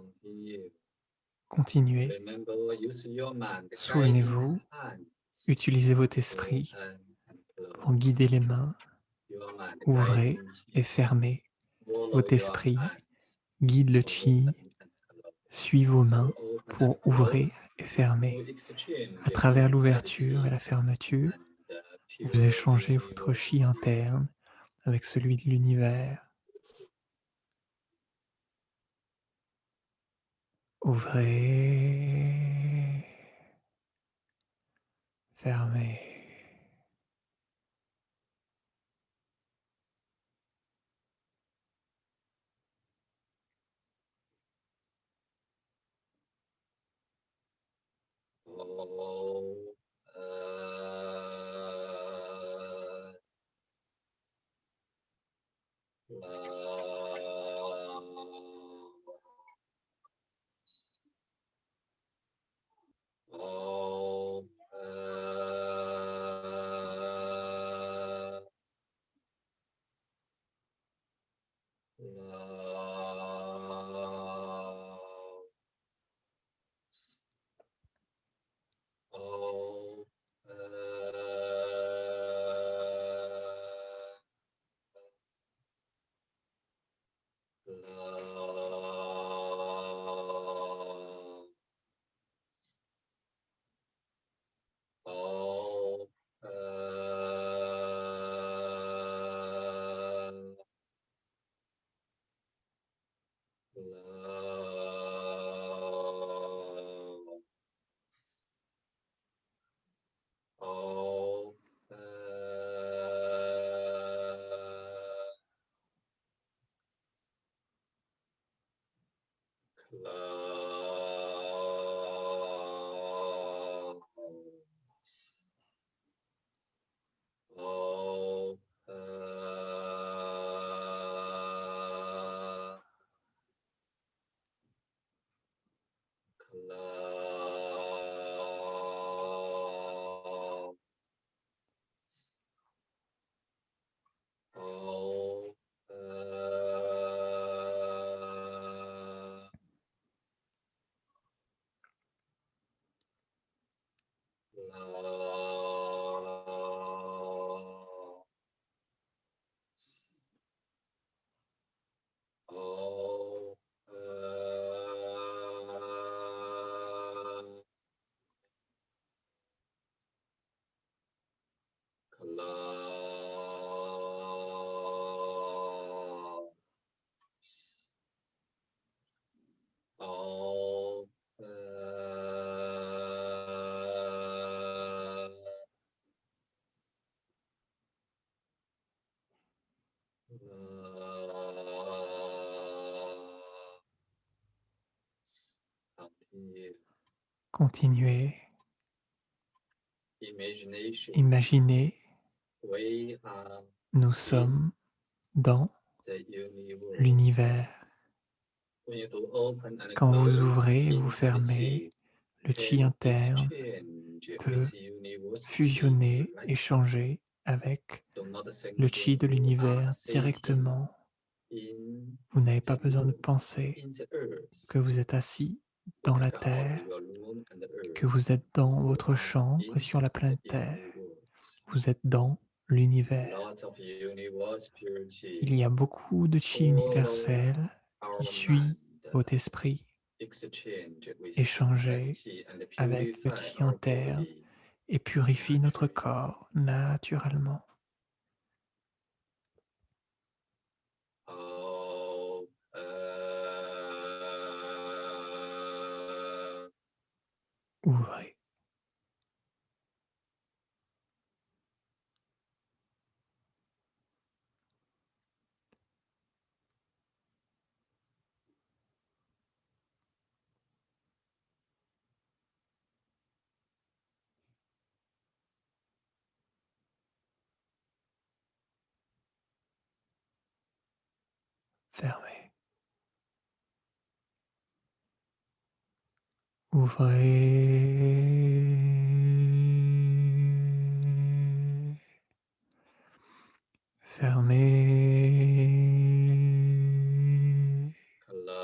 Speaker 1: Continue.
Speaker 2: continuez.
Speaker 1: Remember, use your mind, guiding
Speaker 2: Souvenez-vous,
Speaker 1: hands,
Speaker 2: utilisez votre esprit
Speaker 1: open and
Speaker 2: pour
Speaker 1: close.
Speaker 2: guider les mains.
Speaker 1: Your mind,
Speaker 2: Ouvrez
Speaker 1: guiding
Speaker 2: et
Speaker 1: chi,
Speaker 2: fermez.
Speaker 1: follow
Speaker 2: Votre
Speaker 1: your
Speaker 2: esprit
Speaker 1: hands,
Speaker 2: guide le chi,
Speaker 1: open and close.
Speaker 2: suit vos
Speaker 1: So
Speaker 2: mains
Speaker 1: open and
Speaker 2: pour
Speaker 1: close,
Speaker 2: ouvrir et
Speaker 1: no
Speaker 2: fermer. À
Speaker 1: exchange
Speaker 2: travers
Speaker 1: inside
Speaker 2: l'ouverture et
Speaker 1: chi
Speaker 2: la fermeture,
Speaker 1: and
Speaker 2: vous
Speaker 1: pure
Speaker 2: échangez votre chi
Speaker 1: universe.
Speaker 2: interne avec celui de l'univers. Ouvrez, fermez.
Speaker 1: Oh, oh,
Speaker 2: Continuez,
Speaker 1: imagination.
Speaker 2: imaginez,
Speaker 1: We are
Speaker 2: nous
Speaker 1: in
Speaker 2: sommes dans
Speaker 1: the universe.
Speaker 2: l'univers.
Speaker 1: When you open and
Speaker 2: Quand vous
Speaker 1: close,
Speaker 2: ouvrez et vous fermez,
Speaker 1: intensity
Speaker 2: le chi
Speaker 1: can
Speaker 2: interne
Speaker 1: exchange
Speaker 2: peut
Speaker 1: with universe chi
Speaker 2: fusionner,
Speaker 1: directly.
Speaker 2: échanger avec
Speaker 1: Do not
Speaker 2: le
Speaker 1: thinking
Speaker 2: chi de
Speaker 1: you are
Speaker 2: l'univers
Speaker 1: sitting
Speaker 2: directement.
Speaker 1: in
Speaker 2: Vous n'avez pas
Speaker 1: the
Speaker 2: besoin de
Speaker 1: moon or
Speaker 2: penser
Speaker 1: in the earth.
Speaker 2: que vous êtes assis
Speaker 1: You
Speaker 2: dans la
Speaker 1: take out
Speaker 2: Terre,
Speaker 1: your room and the
Speaker 2: que
Speaker 1: earth.
Speaker 2: vous êtes dans
Speaker 1: You
Speaker 2: votre
Speaker 1: are
Speaker 2: chambre
Speaker 1: in
Speaker 2: sur la
Speaker 1: the
Speaker 2: planète Terre.
Speaker 1: universe.
Speaker 2: Vous êtes dans l'univers.
Speaker 1: Lot of universe
Speaker 2: Il
Speaker 1: purity
Speaker 2: y a beaucoup de chi
Speaker 1: follow
Speaker 2: universel qui
Speaker 1: our
Speaker 2: suit
Speaker 1: mind.
Speaker 2: votre esprit,
Speaker 1: Exchange with
Speaker 2: échanger
Speaker 1: intensity and
Speaker 2: avec le
Speaker 1: purify
Speaker 2: chi
Speaker 1: our
Speaker 2: interne
Speaker 1: body
Speaker 2: et purifie notre
Speaker 1: naturally.
Speaker 2: corps naturellement.
Speaker 1: Oh,
Speaker 2: Ouvrez, fermez. Ouvrez, fermez.
Speaker 1: close.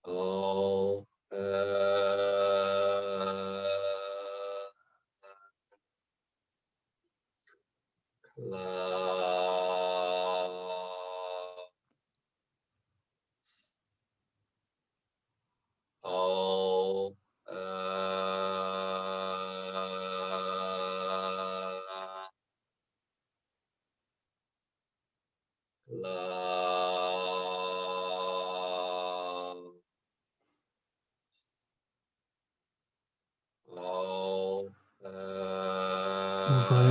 Speaker 1: Oh, close. Oh, close. Oh,
Speaker 2: Ouvrez,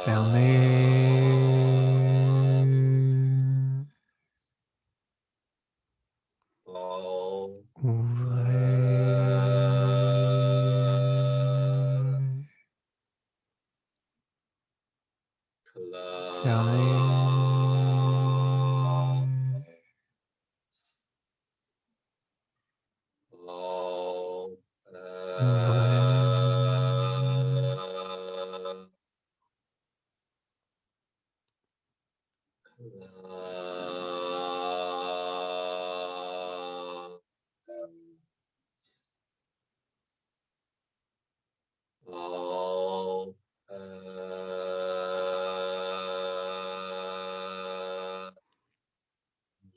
Speaker 2: fermez.
Speaker 1: oh,
Speaker 2: Ouvrez, fermez.
Speaker 1: oh,
Speaker 2: Ouvrez,
Speaker 1: oh,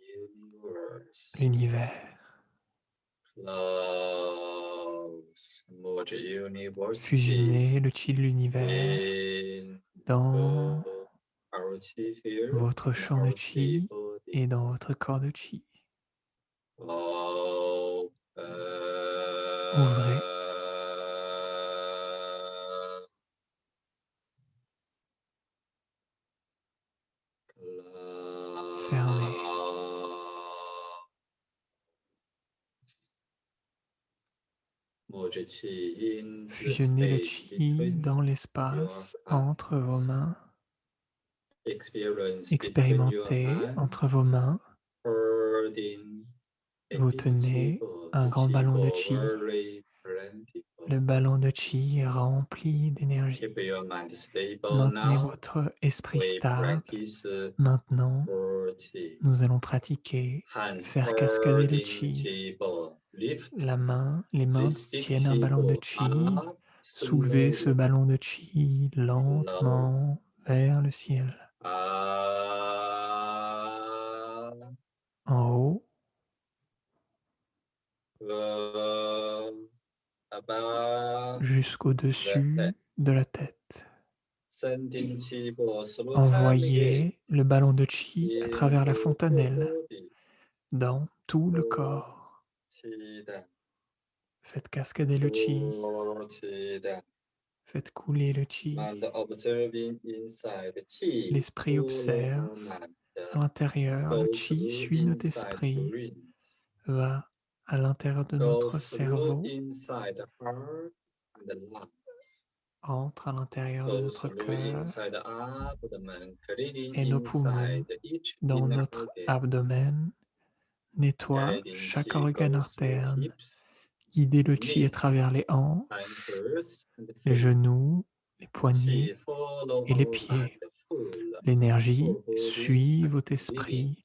Speaker 1: universe
Speaker 2: l'univers.
Speaker 1: close merge universe chi
Speaker 2: Fusionnez le chi de l'univers
Speaker 1: into
Speaker 2: dans
Speaker 1: our chi field
Speaker 2: votre
Speaker 1: and
Speaker 2: champ de
Speaker 1: our chi
Speaker 2: chi
Speaker 1: body.
Speaker 2: et dans votre corps de chi.
Speaker 1: Oh,
Speaker 2: Ouvrez, fermez.
Speaker 1: merge chi in the
Speaker 2: Fusionnez le
Speaker 1: space
Speaker 2: chi
Speaker 1: between
Speaker 2: dans
Speaker 1: your
Speaker 2: l'espace
Speaker 1: hands.
Speaker 2: entre vos mains.
Speaker 1: Experience between your
Speaker 2: Expérimentez entre vos
Speaker 1: hands,
Speaker 2: mains.
Speaker 1: holding a
Speaker 2: Vous
Speaker 1: big chi
Speaker 2: tenez
Speaker 1: ball,
Speaker 2: un
Speaker 1: the
Speaker 2: grand
Speaker 1: chi
Speaker 2: ballon de
Speaker 1: ball
Speaker 2: chi.
Speaker 1: very plentiful.
Speaker 2: Le ballon de chi est rempli d'énergie.
Speaker 1: Keep your mind stable
Speaker 2: Maintenez
Speaker 1: now.
Speaker 2: votre esprit
Speaker 1: We
Speaker 2: stable.
Speaker 1: practice
Speaker 2: Maintenant,
Speaker 1: for chi.
Speaker 2: nous allons pratiquer
Speaker 1: Hands
Speaker 2: faire cascader le
Speaker 1: holding
Speaker 2: chi.
Speaker 1: chi ball. Lift
Speaker 2: Les mains
Speaker 1: this big
Speaker 2: tiennent un
Speaker 1: chi
Speaker 2: ballon de
Speaker 1: ball
Speaker 2: chi.
Speaker 1: up
Speaker 2: Soulevez ce
Speaker 1: slowly.
Speaker 2: ballon de chi
Speaker 1: Slow.
Speaker 2: lentement vers le ciel.
Speaker 1: Ah,
Speaker 2: En haut,
Speaker 1: above the head.
Speaker 2: jusqu'au-dessus de la tête.
Speaker 1: Sending chi ball through navigate
Speaker 2: Envoyez le ballon de chi à travers la
Speaker 1: into the
Speaker 2: fontanelle
Speaker 1: body.
Speaker 2: dans tout le corps.
Speaker 1: Chi down.
Speaker 2: Faites cascader le chi.
Speaker 1: Chi down.
Speaker 2: Faites couler le chi.
Speaker 1: Mind observing inside the chi,
Speaker 2: L'esprit
Speaker 1: follow
Speaker 2: observe.
Speaker 1: our mind,
Speaker 2: À l'intérieur, le
Speaker 1: go
Speaker 2: chi
Speaker 1: through
Speaker 2: suit notre
Speaker 1: inside
Speaker 2: esprit,
Speaker 1: brains,
Speaker 2: va à l'intérieur de
Speaker 1: go
Speaker 2: notre
Speaker 1: through
Speaker 2: cerveau,
Speaker 1: inside the heart and the lungs,
Speaker 2: entre à l'intérieur de
Speaker 1: go
Speaker 2: notre
Speaker 1: through
Speaker 2: cœur
Speaker 1: inside the abdomen, cleaning
Speaker 2: et nos poumons,
Speaker 1: inside each
Speaker 2: dans
Speaker 1: inner
Speaker 2: notre
Speaker 1: organs,
Speaker 2: abdomen, nettoie
Speaker 1: guiding
Speaker 2: chaque
Speaker 1: chi
Speaker 2: organe
Speaker 1: goes through
Speaker 2: interne,
Speaker 1: hips,
Speaker 2: guider le chi à
Speaker 1: knees,
Speaker 2: travers les hanches,
Speaker 1: ankles, and
Speaker 2: les
Speaker 1: feet.
Speaker 2: genoux, les
Speaker 1: Chi
Speaker 2: poignets
Speaker 1: follow
Speaker 2: et les
Speaker 1: our mind,
Speaker 2: pieds.
Speaker 1: full
Speaker 2: L'énergie
Speaker 1: body
Speaker 2: suit
Speaker 1: and
Speaker 2: votre
Speaker 1: leading
Speaker 2: esprit,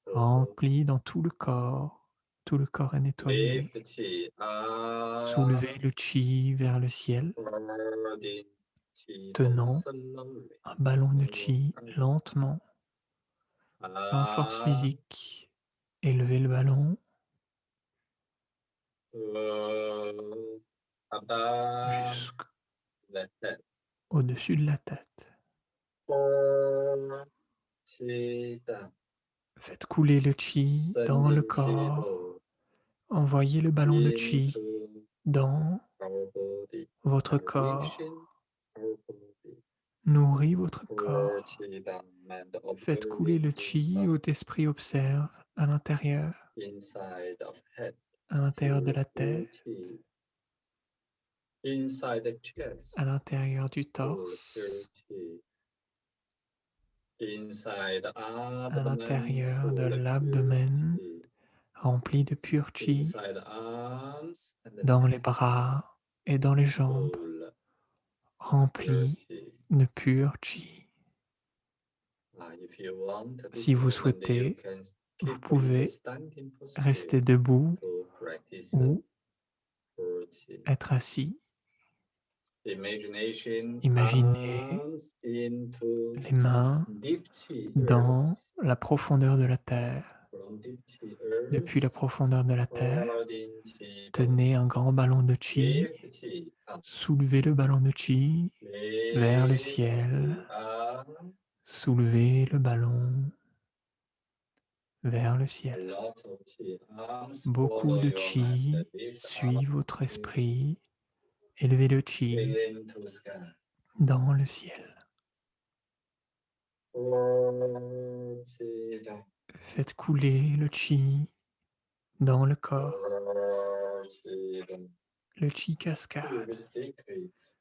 Speaker 1: full body.
Speaker 2: rempli dans tout le corps. Tout le corps est
Speaker 1: Lift
Speaker 2: nettoyé.
Speaker 1: the chi up,
Speaker 2: Soulevez le chi vers le ciel,
Speaker 1: holding chi down
Speaker 2: tenant
Speaker 1: slowly,
Speaker 2: un ballon de
Speaker 1: over
Speaker 2: chi
Speaker 1: and
Speaker 2: lentement, sans force
Speaker 1: up,
Speaker 2: physique. Élevez le ballon
Speaker 1: above
Speaker 2: jusqu'au-dessus
Speaker 1: the head.
Speaker 2: de la tête.
Speaker 1: Hold chi down,
Speaker 2: Faites couler le chi dans le
Speaker 1: sending chi
Speaker 2: corps.
Speaker 1: flow
Speaker 2: Envoyez le ballon de chi
Speaker 1: into
Speaker 2: dans
Speaker 1: our body
Speaker 2: votre
Speaker 1: and reaching
Speaker 2: corps.
Speaker 1: our body.
Speaker 2: Nourrit votre
Speaker 1: Hold
Speaker 2: corps.
Speaker 1: chi down and
Speaker 2: Faites couler
Speaker 1: observing
Speaker 2: le chi, votre esprit observe
Speaker 1: inside of head,
Speaker 2: à l'intérieur de
Speaker 1: full
Speaker 2: la tête,
Speaker 1: chi, inside the chest,
Speaker 2: à l'intérieur du
Speaker 1: full
Speaker 2: torse,
Speaker 1: chi, inside the
Speaker 2: à
Speaker 1: abdomen,
Speaker 2: l'intérieur de
Speaker 1: full
Speaker 2: l'abdomen,
Speaker 1: chi,
Speaker 2: rempli de pur chi,
Speaker 1: inside the arms and the
Speaker 2: dans les
Speaker 1: neck,
Speaker 2: bras et dans les jambes,
Speaker 1: full
Speaker 2: rempli
Speaker 1: chi.
Speaker 2: de pur chi.
Speaker 1: If you want, at
Speaker 2: Si
Speaker 1: this
Speaker 2: vous
Speaker 1: moment, you
Speaker 2: souhaitez,
Speaker 1: can
Speaker 2: vous
Speaker 1: keep in the
Speaker 2: pouvez
Speaker 1: standing posture
Speaker 2: rester debout
Speaker 1: to practice
Speaker 2: ou
Speaker 1: full chi.
Speaker 2: être assis.
Speaker 1: Imagination
Speaker 2: Imaginez
Speaker 1: comes into
Speaker 2: les mains
Speaker 1: deep chi
Speaker 2: dans
Speaker 1: earth.
Speaker 2: la profondeur de la terre.
Speaker 1: From deep chi
Speaker 2: Depuis la
Speaker 1: earth,
Speaker 2: profondeur de la terre,
Speaker 1: holding chi ball.
Speaker 2: tenez un grand ballon de chi,
Speaker 1: Lift chi up.
Speaker 2: soulevez le ballon de chi vers le
Speaker 1: Lift
Speaker 2: ciel,
Speaker 1: chi up.
Speaker 2: soulevez le ballon vers le
Speaker 1: A
Speaker 2: ciel.
Speaker 1: lot of chi arms
Speaker 2: Beaucoup
Speaker 1: follow
Speaker 2: de
Speaker 1: your mind.
Speaker 2: chi
Speaker 1: Lift up
Speaker 2: suit votre esprit, élevez le chi
Speaker 1: into sky.
Speaker 2: dans le ciel.
Speaker 1: Hold chi down.
Speaker 2: Faites couler le chi dans le corps.
Speaker 1: Hold chi down.
Speaker 2: Le chi
Speaker 1: Two
Speaker 2: cascade.
Speaker 1: secrets.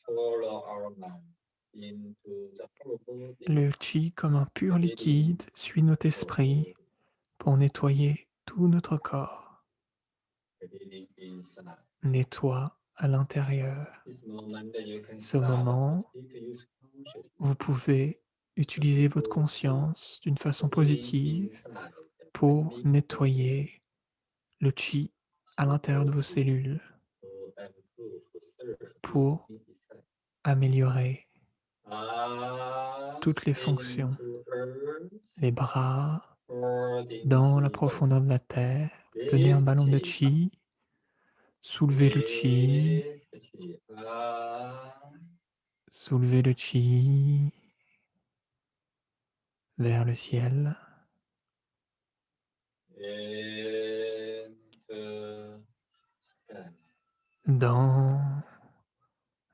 Speaker 1: Follow our mind into the whole body,
Speaker 2: Le chi, comme un pur
Speaker 1: leading
Speaker 2: liquide, suit notre
Speaker 1: whole
Speaker 2: esprit
Speaker 1: body,
Speaker 2: pour nettoyer tout notre corps.
Speaker 1: leading inside.
Speaker 2: Nettoie à l'intérieur.
Speaker 1: This moment that you can
Speaker 2: Ce
Speaker 1: start to
Speaker 2: moment,
Speaker 1: use consciousness,
Speaker 2: vous pouvez utiliser votre
Speaker 1: support chi,
Speaker 2: conscience d'une façon
Speaker 1: leading
Speaker 2: positive
Speaker 1: inside and
Speaker 2: pour
Speaker 1: make the
Speaker 2: nettoyer le chi à l'intérieur de
Speaker 1: support
Speaker 2: vos
Speaker 1: chi
Speaker 2: cellules,
Speaker 1: to improve the
Speaker 2: pour
Speaker 1: circulating effect.
Speaker 2: améliorer toutes
Speaker 1: Arms
Speaker 2: les fonctions.
Speaker 1: into earth,
Speaker 2: Les bras
Speaker 1: holding
Speaker 2: dans la
Speaker 1: chi ball.
Speaker 2: profondeur de la terre. Tenez un
Speaker 1: Lift
Speaker 2: ballon de
Speaker 1: chi up.
Speaker 2: chi, soulevez le chi,
Speaker 1: Lift chi up.
Speaker 2: soulevez le chi vers le ciel,
Speaker 1: Into sky.
Speaker 2: dans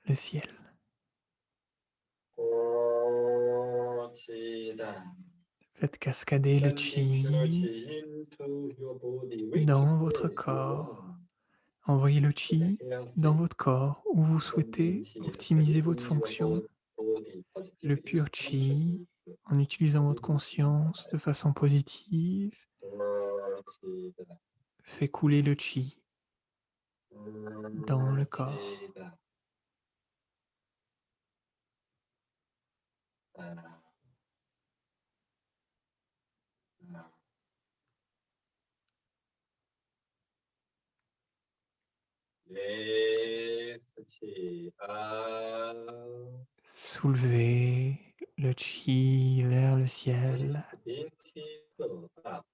Speaker 2: le ciel.
Speaker 1: Pour chi down.
Speaker 2: Faites cascader le
Speaker 1: Sending pure
Speaker 2: chi
Speaker 1: chi into your body, which
Speaker 2: dans votre
Speaker 1: place you want.
Speaker 2: corps. Envoyez le
Speaker 1: To the
Speaker 2: chi dans
Speaker 1: healthy.
Speaker 2: votre corps où vous
Speaker 1: Sending
Speaker 2: souhaitez
Speaker 1: chi
Speaker 2: optimiser votre
Speaker 1: cleaning your
Speaker 2: fonction.
Speaker 1: body,
Speaker 2: Le
Speaker 1: positive use
Speaker 2: pur
Speaker 1: consciousness.
Speaker 2: chi en utilisant votre
Speaker 1: Leading
Speaker 2: conscience
Speaker 1: inside.
Speaker 2: de façon positive
Speaker 1: Pour chi down.
Speaker 2: fait couler le chi dans le
Speaker 1: Pour chi
Speaker 2: corps.
Speaker 1: down. Ah, ah. Lift chi up.
Speaker 2: Soulevez le chi vers le ciel.
Speaker 1: Lift chi flow up.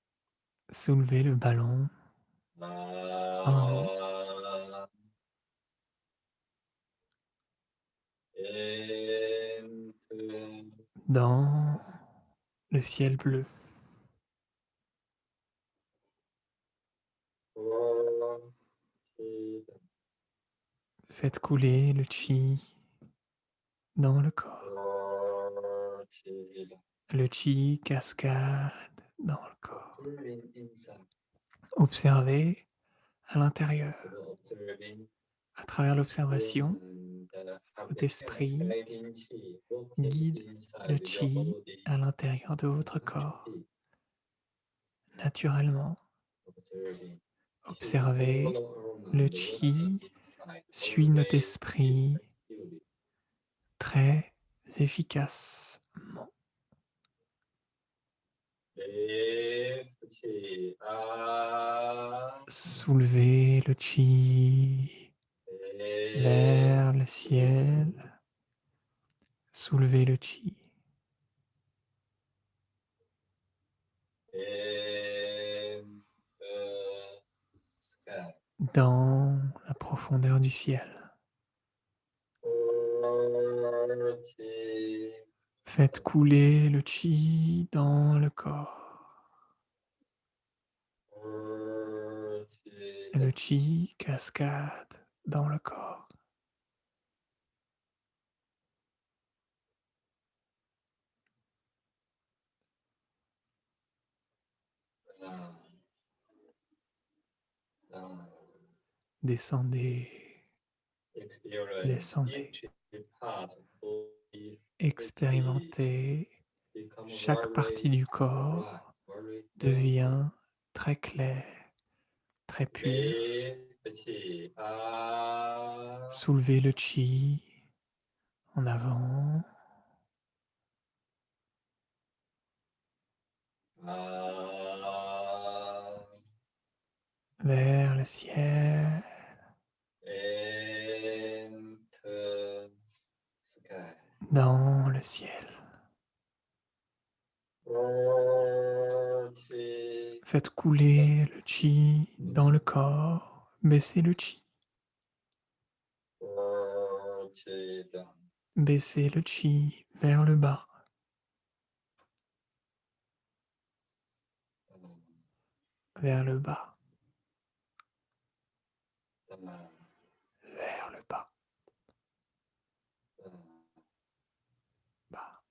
Speaker 2: Soulevez le ballon en haut
Speaker 1: Ah, into
Speaker 2: dans le ciel bleu.
Speaker 1: for chi
Speaker 2: Faites couler le chi dans le corps. Le chi cascade dans le corps.
Speaker 1: Observing inside,
Speaker 2: Observez à l'intérieur.
Speaker 1: observing
Speaker 2: À travers l'observation,
Speaker 1: how
Speaker 2: votre
Speaker 1: the
Speaker 2: esprit
Speaker 1: cascading chi working
Speaker 2: guide le
Speaker 1: inside your
Speaker 2: chi
Speaker 1: body
Speaker 2: à l'intérieur de votre corps,
Speaker 1: naturally.
Speaker 2: naturellement.
Speaker 1: Observing chi
Speaker 2: Observez,
Speaker 1: follow our
Speaker 2: le
Speaker 1: mind working
Speaker 2: chi
Speaker 1: inside
Speaker 2: suit notre
Speaker 1: always
Speaker 2: esprit
Speaker 1: effectively.
Speaker 2: très efficacement.
Speaker 1: Lift chi up,
Speaker 2: Soulevez le chi
Speaker 1: lift
Speaker 2: vers le
Speaker 1: chi
Speaker 2: ciel. Soulevez le chi
Speaker 1: in the sky.
Speaker 2: dans la profondeur du ciel.
Speaker 1: Chi
Speaker 2: Faites couler le chi dans le corps. Et le chi cascade dans le corps.
Speaker 1: down, down.
Speaker 2: Descendez,
Speaker 1: Experience
Speaker 2: descendez.
Speaker 1: each part of the body
Speaker 2: Expérimentez.
Speaker 1: become
Speaker 2: Chaque partie
Speaker 1: very
Speaker 2: du
Speaker 1: bright,
Speaker 2: corps
Speaker 1: very healthy.
Speaker 2: devient très claire, très pure.
Speaker 1: Lift chi up,
Speaker 2: Soulevez le chi en avant,
Speaker 1: up,
Speaker 2: vers le ciel,
Speaker 1: into sky.
Speaker 2: dans le ciel.
Speaker 1: Chi
Speaker 2: Faites couler le chi dans le corps. Baissez le chi.
Speaker 1: chi down.
Speaker 2: Baissez le chi vers le bas, vers le bas,
Speaker 1: Down,
Speaker 2: vers le bas,
Speaker 1: down.
Speaker 2: bas.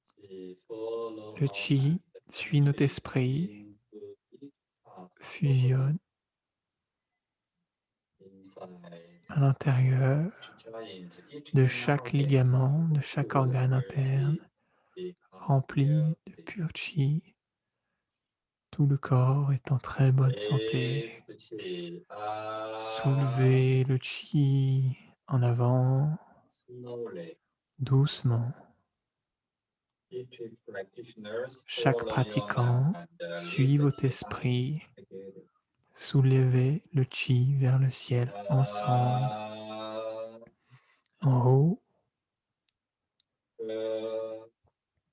Speaker 1: Chi follow
Speaker 2: Le
Speaker 1: our mind
Speaker 2: chi suit notre esprit,
Speaker 1: into each part of the body
Speaker 2: fusionne
Speaker 1: inside
Speaker 2: à l'intérieur
Speaker 1: each joint, each
Speaker 2: de
Speaker 1: inner
Speaker 2: chaque
Speaker 1: organ,
Speaker 2: ligament, de chaque
Speaker 1: full
Speaker 2: organe
Speaker 1: where
Speaker 2: interne,
Speaker 1: chi become
Speaker 2: rempli de
Speaker 1: healthy.
Speaker 2: pur chi. Tout le corps est en très bonne santé.
Speaker 1: Lift chi up
Speaker 2: Soulevez le chi en avant,
Speaker 1: slowly.
Speaker 2: doucement.
Speaker 1: Each practitioners
Speaker 2: Chaque
Speaker 1: follow your mind
Speaker 2: pratiquant
Speaker 1: and
Speaker 2: suit
Speaker 1: lift
Speaker 2: votre
Speaker 1: chi up
Speaker 2: esprit.
Speaker 1: together.
Speaker 2: Soulevez le chi vers le ciel ensemble, en haut,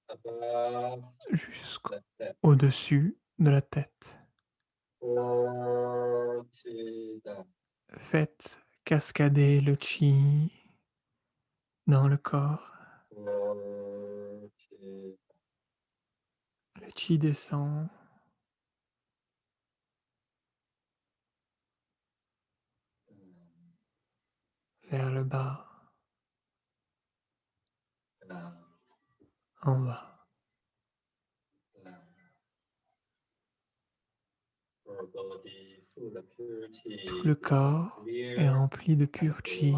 Speaker 1: Above the tip.
Speaker 2: jusqu'au-dessus de la tête.
Speaker 1: Chi down.
Speaker 2: Faites cascader le chi dans le corps.
Speaker 1: Chi
Speaker 2: Le chi descend vers le bas,
Speaker 1: down,
Speaker 2: en bas.
Speaker 1: down. Our body full of pure
Speaker 2: Tout
Speaker 1: chi
Speaker 2: le
Speaker 1: become
Speaker 2: corps est
Speaker 1: clear
Speaker 2: rempli de
Speaker 1: and
Speaker 2: pur
Speaker 1: alive.
Speaker 2: chi,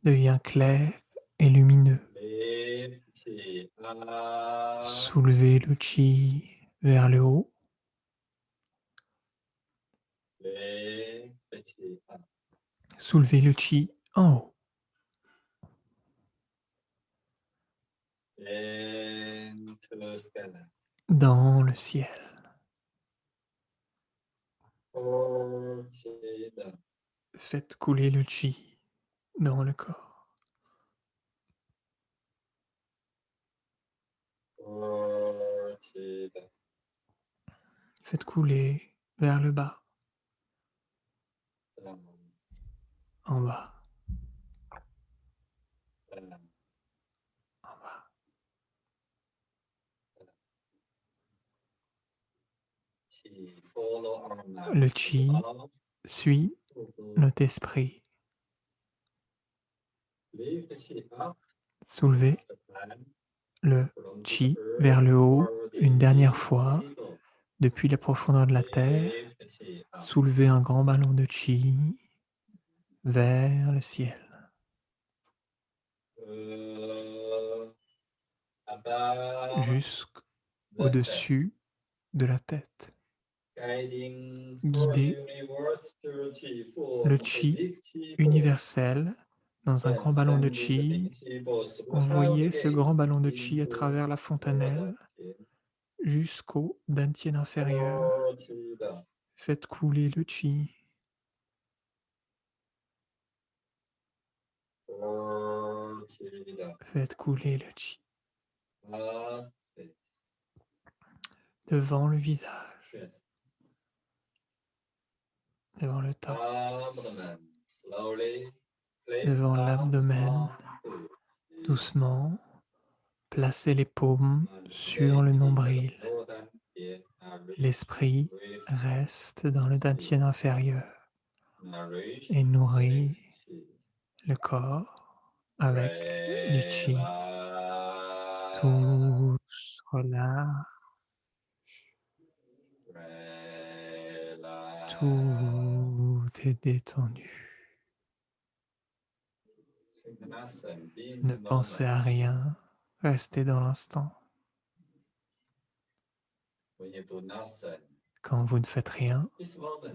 Speaker 2: devient clair et lumineux.
Speaker 1: Lift chi up,
Speaker 2: Soulevez le chi vers le haut.
Speaker 1: lift chi up.
Speaker 2: Soulevez le chi en haut,
Speaker 1: Into sky.
Speaker 2: dans le ciel.
Speaker 1: Chi down.
Speaker 2: Faites couler le chi dans le corps.
Speaker 1: Chi down.
Speaker 2: Faites couler vers le bas,
Speaker 1: Down,
Speaker 2: en bas,
Speaker 1: down,
Speaker 2: en bas.
Speaker 1: chi follow our mind
Speaker 2: Le chi
Speaker 1: above
Speaker 2: suit
Speaker 1: to
Speaker 2: notre esprit
Speaker 1: lift the chi up
Speaker 2: Soulevez
Speaker 1: as the plan
Speaker 2: le
Speaker 1: from the
Speaker 2: chi vers
Speaker 1: earth
Speaker 2: le haut
Speaker 1: or the
Speaker 2: une dernière
Speaker 1: yin
Speaker 2: fois
Speaker 1: chi go.
Speaker 2: depuis les profondeurs de la terre.
Speaker 1: Lift the chi up.
Speaker 2: Soulevez un grand ballon de chi vers le ciel,
Speaker 1: Above the tech,
Speaker 2: jusqu'au-dessus de la tête.
Speaker 1: guiding for
Speaker 2: Guidez
Speaker 1: universe to chi
Speaker 2: le
Speaker 1: form the
Speaker 2: chi
Speaker 1: big chi ball.
Speaker 2: universel dans un grand
Speaker 1: Then
Speaker 2: ballon de
Speaker 1: sending the big
Speaker 2: chi.
Speaker 1: chi ball through half
Speaker 2: Envoyez ce
Speaker 1: gate
Speaker 2: grand ballon de chi à
Speaker 1: into
Speaker 2: travers la
Speaker 1: the
Speaker 2: fontanelle jusqu'au dantian inférieur.
Speaker 1: or to the
Speaker 2: Faites couler le chi.
Speaker 1: or to the
Speaker 2: Faites couler le chi
Speaker 1: last face.
Speaker 2: devant le visage,
Speaker 1: Chest.
Speaker 2: devant le torse,
Speaker 1: Abdomen. Slowly place
Speaker 2: devant
Speaker 1: palms
Speaker 2: l'abdomen.
Speaker 1: on foot.
Speaker 2: Doucement, placez les paumes
Speaker 1: And
Speaker 2: sur le
Speaker 1: stay in the
Speaker 2: nombril.
Speaker 1: lower dantian and
Speaker 2: L'esprit
Speaker 1: with
Speaker 2: reste dans le dantian inférieur
Speaker 1: nourish
Speaker 2: et
Speaker 1: with
Speaker 2: nourrit
Speaker 1: chi.
Speaker 2: le corps avec du chi.
Speaker 1: Relax.
Speaker 2: Tous relâchent,
Speaker 1: Relax.
Speaker 2: tout est détendu.
Speaker 1: Singhanasana, be in
Speaker 2: Ne
Speaker 1: the
Speaker 2: pensez à
Speaker 1: moment.
Speaker 2: rien, restez dans l'instant.
Speaker 1: When you do nothing,
Speaker 2: Quand vous ne faites rien,
Speaker 1: this moment,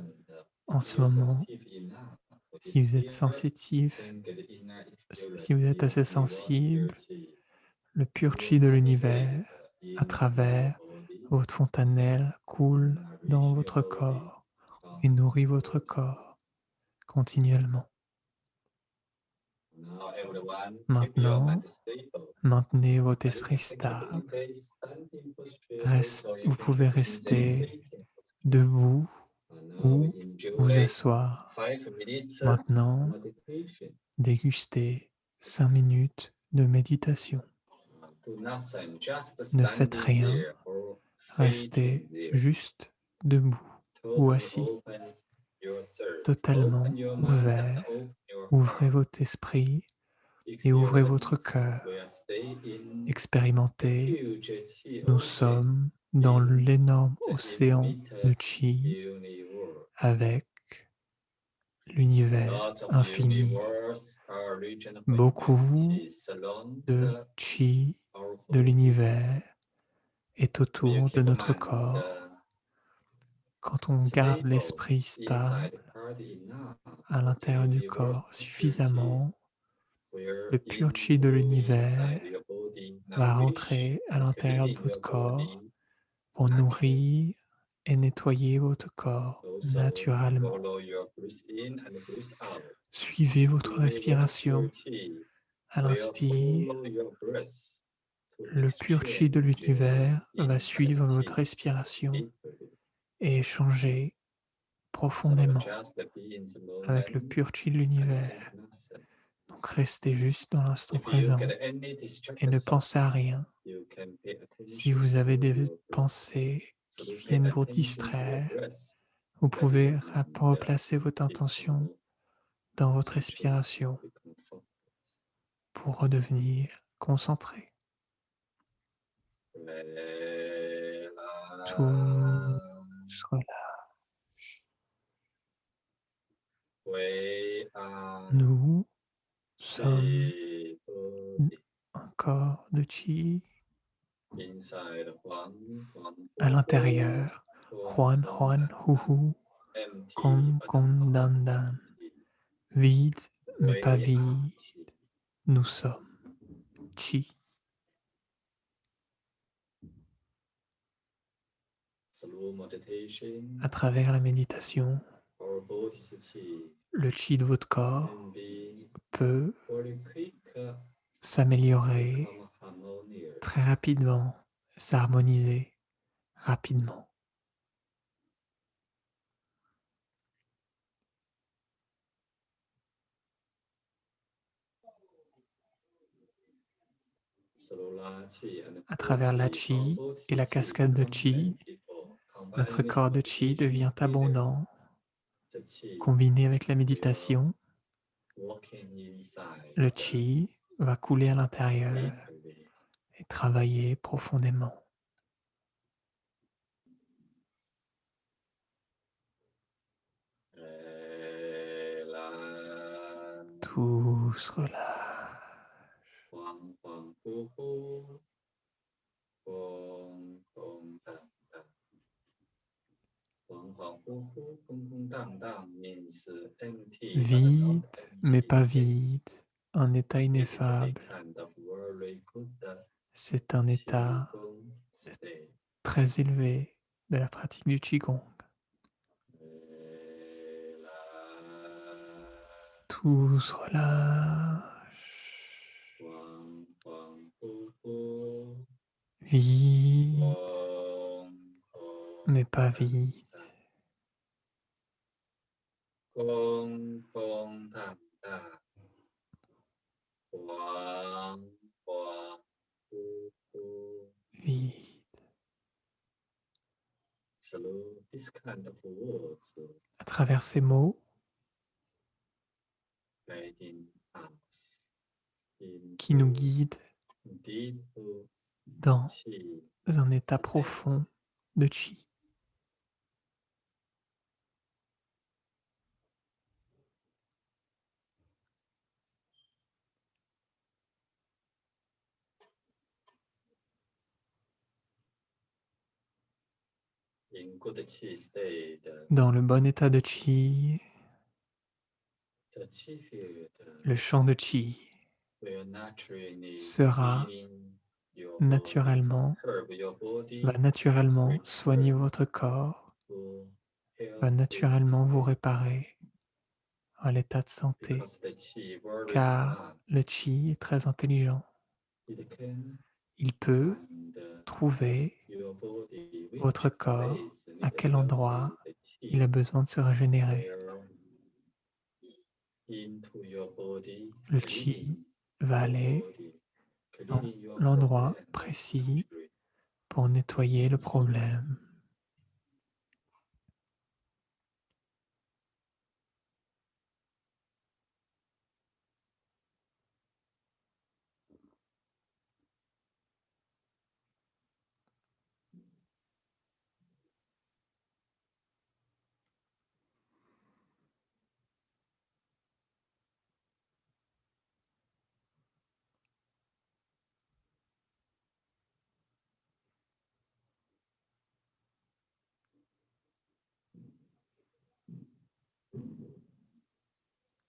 Speaker 2: en ce
Speaker 1: you're
Speaker 2: moment,
Speaker 1: sensitive enough for
Speaker 2: si
Speaker 1: this
Speaker 2: vous êtes
Speaker 1: stillness,
Speaker 2: sensitif,
Speaker 1: then get inner
Speaker 2: si vous êtes
Speaker 1: experience
Speaker 2: assez
Speaker 1: of universe
Speaker 2: sensible,
Speaker 1: purity.
Speaker 2: le pur
Speaker 1: Through
Speaker 2: chi de
Speaker 1: heart
Speaker 2: l'univers,
Speaker 1: gate
Speaker 2: à
Speaker 1: into your
Speaker 2: travers
Speaker 1: body,
Speaker 2: votre fontanelle, coule dans
Speaker 1: nourish your
Speaker 2: votre
Speaker 1: body
Speaker 2: corps
Speaker 1: from
Speaker 2: et nourrit votre
Speaker 1: within.
Speaker 2: corps continuellement.
Speaker 1: Now everyone keep your
Speaker 2: Maintenant,
Speaker 1: mind stable.
Speaker 2: maintenez votre
Speaker 1: And you
Speaker 2: esprit
Speaker 1: can take up
Speaker 2: stable.
Speaker 1: in the standing posture, or you
Speaker 2: Vous
Speaker 1: can
Speaker 2: pouvez
Speaker 1: keep in the
Speaker 2: rester
Speaker 1: sitting posture.
Speaker 2: debout
Speaker 1: And now
Speaker 2: ou vous
Speaker 1: enjoy
Speaker 2: asseoir.
Speaker 1: 5 minutes
Speaker 2: Maintenant,
Speaker 1: meditation.
Speaker 2: dégustez 5 minutes de méditation.
Speaker 1: Do nothing, just
Speaker 2: Ne faites
Speaker 1: standing
Speaker 2: rien,
Speaker 1: there or
Speaker 2: restez
Speaker 1: sitting there.
Speaker 2: juste debout ou
Speaker 1: Totally
Speaker 2: assis,
Speaker 1: open yourself, open
Speaker 2: totalement
Speaker 1: your mind and
Speaker 2: ouvert.
Speaker 1: open your
Speaker 2: Ouvrez
Speaker 1: heart.
Speaker 2: votre esprit et ouvrez votre
Speaker 1: Experience
Speaker 2: cœur.
Speaker 1: will stay in the
Speaker 2: Expérimentez.
Speaker 1: huge chi
Speaker 2: Nous
Speaker 1: ocean
Speaker 2: sommes dans
Speaker 1: in
Speaker 2: l'énorme
Speaker 1: the
Speaker 2: océan de
Speaker 1: infinite
Speaker 2: chi
Speaker 1: universe.
Speaker 2: avec
Speaker 1: A
Speaker 2: l'univers
Speaker 1: lot of
Speaker 2: infini.
Speaker 1: universe are region
Speaker 2: Beaucoup
Speaker 1: frequencies surround
Speaker 2: de chi
Speaker 1: our
Speaker 2: de
Speaker 1: whole being.
Speaker 2: l'univers est
Speaker 1: When you
Speaker 2: autour de
Speaker 1: keep a
Speaker 2: notre
Speaker 1: mind
Speaker 2: corps. Quand on garde
Speaker 1: stable
Speaker 2: l'esprit
Speaker 1: inside
Speaker 2: stable
Speaker 1: body enough,
Speaker 2: à
Speaker 1: the
Speaker 2: l'intérieur du
Speaker 1: universe
Speaker 2: corps
Speaker 1: purity
Speaker 2: suffisamment,
Speaker 1: will
Speaker 2: le pur chi de
Speaker 1: into
Speaker 2: l'univers
Speaker 1: inside your body,
Speaker 2: va
Speaker 1: nourish
Speaker 2: rentrer à
Speaker 1: and
Speaker 2: l'intérieur de
Speaker 1: clean
Speaker 2: votre
Speaker 1: your
Speaker 2: corps
Speaker 1: body
Speaker 2: pour
Speaker 1: naturally.
Speaker 2: nourrir et nettoyer votre corps
Speaker 1: Also
Speaker 2: naturellement.
Speaker 1: follow your breath in and breath out.
Speaker 2: Suivez votre
Speaker 1: Universe
Speaker 2: respiration.
Speaker 1: purity
Speaker 2: À
Speaker 1: will
Speaker 2: l'inspire,
Speaker 1: follow your breath to
Speaker 2: le pur chi de
Speaker 1: exchange with
Speaker 2: l'univers va suivre votre
Speaker 1: infinity
Speaker 2: respiration
Speaker 1: deeply.
Speaker 2: et échanger
Speaker 1: So
Speaker 2: profondément
Speaker 1: just be in the
Speaker 2: avec le
Speaker 1: moment
Speaker 2: pur chi de
Speaker 1: and think
Speaker 2: l'univers.
Speaker 1: nothing.
Speaker 2: Donc restez juste dans l'instant
Speaker 1: If you
Speaker 2: présent
Speaker 1: get any
Speaker 2: et
Speaker 1: distracted
Speaker 2: ne pensez à
Speaker 1: thoughts,
Speaker 2: rien.
Speaker 1: you can pay
Speaker 2: Si
Speaker 1: attention
Speaker 2: vous avez
Speaker 1: to
Speaker 2: des
Speaker 1: your breath.
Speaker 2: pensées
Speaker 1: So
Speaker 2: qui
Speaker 1: we pay
Speaker 2: viennent vous
Speaker 1: attention to your
Speaker 2: distraire,
Speaker 1: breath.
Speaker 2: vous
Speaker 1: Let your
Speaker 2: pouvez
Speaker 1: mind
Speaker 2: replacer votre intention
Speaker 1: become
Speaker 2: dans votre
Speaker 1: concentrated,
Speaker 2: respiration
Speaker 1: become focused.
Speaker 2: pour redevenir concentré. Tout
Speaker 1: Relax.
Speaker 2: cela.
Speaker 1: We are
Speaker 2: Nous sommes
Speaker 1: stable
Speaker 2: un corps de chi
Speaker 1: inside
Speaker 2: à l'intérieur. Huan, Huan, Hu, Hu,
Speaker 1: empty
Speaker 2: Kon,
Speaker 1: but
Speaker 2: Kon,
Speaker 1: not
Speaker 2: Dan, Dan.
Speaker 1: empty.
Speaker 2: Vide, mais pas
Speaker 1: We are
Speaker 2: vide.
Speaker 1: chi.
Speaker 2: Nous sommes chi.
Speaker 1: Slow meditation,
Speaker 2: À travers la méditation,
Speaker 1: our body's chi
Speaker 2: le chi de votre corps
Speaker 1: can be
Speaker 2: peut
Speaker 1: very quick,
Speaker 2: s'améliorer
Speaker 1: become harmonious.
Speaker 2: très rapidement, s'harmoniser rapidement.
Speaker 1: Solar chi and
Speaker 2: À travers la
Speaker 1: chi, our
Speaker 2: chi et la
Speaker 1: body's chi
Speaker 2: cascade de
Speaker 1: become
Speaker 2: chi,
Speaker 1: plentiful.
Speaker 2: notre
Speaker 1: Combined with
Speaker 2: corps de chi
Speaker 1: meditation
Speaker 2: devient
Speaker 1: healer,
Speaker 2: abondant.
Speaker 1: the chi
Speaker 2: Combiné avec la
Speaker 1: will
Speaker 2: méditation,
Speaker 1: working inside
Speaker 2: Le
Speaker 1: the
Speaker 2: qi va couler à l'intérieur
Speaker 1: midway.
Speaker 2: et travailler profondément.
Speaker 1: Relax.
Speaker 2: Tout se relâche.
Speaker 1: Huang, huang, hu, hu. Hong, hong, dang, dang. Huang, huang, hu, hu. Hong, hong, dang, dang means empty but not
Speaker 2: Vide, mais pas
Speaker 1: empty.
Speaker 2: vide. Un état
Speaker 1: It is a
Speaker 2: ineffable.
Speaker 1: kind of very good
Speaker 2: C'est un état
Speaker 1: Qigong state.
Speaker 2: très élevé de la pratique du Qigong.
Speaker 1: Relax.
Speaker 2: Tout se relâche.
Speaker 1: Huang, huang, hu, hu.
Speaker 2: Vide,
Speaker 1: Hong, hong,
Speaker 2: mais pas
Speaker 1: dang,
Speaker 2: vide.
Speaker 1: dang. Hong, hong, dang, dang. Huang, huang, hu, hu.
Speaker 2: Vide.
Speaker 1: So this kind of words
Speaker 2: À travers ces mots,
Speaker 1: guiding us
Speaker 2: qui nous
Speaker 1: into
Speaker 2: guident
Speaker 1: deep
Speaker 2: dans
Speaker 1: qi
Speaker 2: un état
Speaker 1: state.
Speaker 2: profond de Qi.
Speaker 1: In good qi state,
Speaker 2: Dans le bon état de Qi,
Speaker 1: the qi field
Speaker 2: le champ de Qi
Speaker 1: will naturally
Speaker 2: sera
Speaker 1: healing your body,
Speaker 2: naturellement,
Speaker 1: help your
Speaker 2: va
Speaker 1: body
Speaker 2: naturellement soigner
Speaker 1: return
Speaker 2: votre corps,
Speaker 1: to
Speaker 2: va
Speaker 1: healthy
Speaker 2: naturellement vous
Speaker 1: state.
Speaker 2: réparer à l'état de santé,
Speaker 1: Because the qi very
Speaker 2: car
Speaker 1: smart,
Speaker 2: le Qi est très intelligent.
Speaker 1: it can
Speaker 2: Il peut
Speaker 1: find
Speaker 2: trouver
Speaker 1: your body
Speaker 2: votre
Speaker 1: which
Speaker 2: corps,
Speaker 1: place
Speaker 2: à
Speaker 1: need
Speaker 2: quel
Speaker 1: healthy
Speaker 2: endroit
Speaker 1: the
Speaker 2: il a
Speaker 1: qi
Speaker 2: besoin de se régénérer.
Speaker 1: will into your body,
Speaker 2: Le
Speaker 1: cleaning
Speaker 2: Qi va
Speaker 1: your
Speaker 2: aller
Speaker 1: body,
Speaker 2: dans
Speaker 1: cleaning your
Speaker 2: l'endroit
Speaker 1: problem
Speaker 2: précis
Speaker 1: naturally.
Speaker 2: pour nettoyer le problème.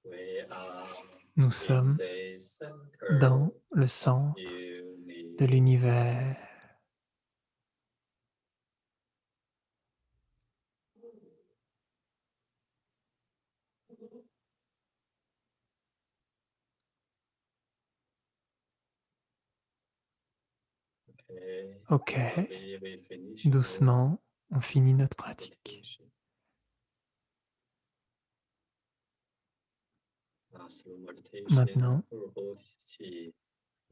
Speaker 1: We are
Speaker 2: Nous
Speaker 1: in
Speaker 2: sommes
Speaker 1: the center
Speaker 2: dans le
Speaker 1: of
Speaker 2: centre de
Speaker 1: universe.
Speaker 2: l'univers.
Speaker 1: Okay.
Speaker 2: Ok,
Speaker 1: We finish our
Speaker 2: doucement, on finit notre pratique.
Speaker 1: meditation. Slow meditation,
Speaker 2: Maintenant,
Speaker 1: our body's qi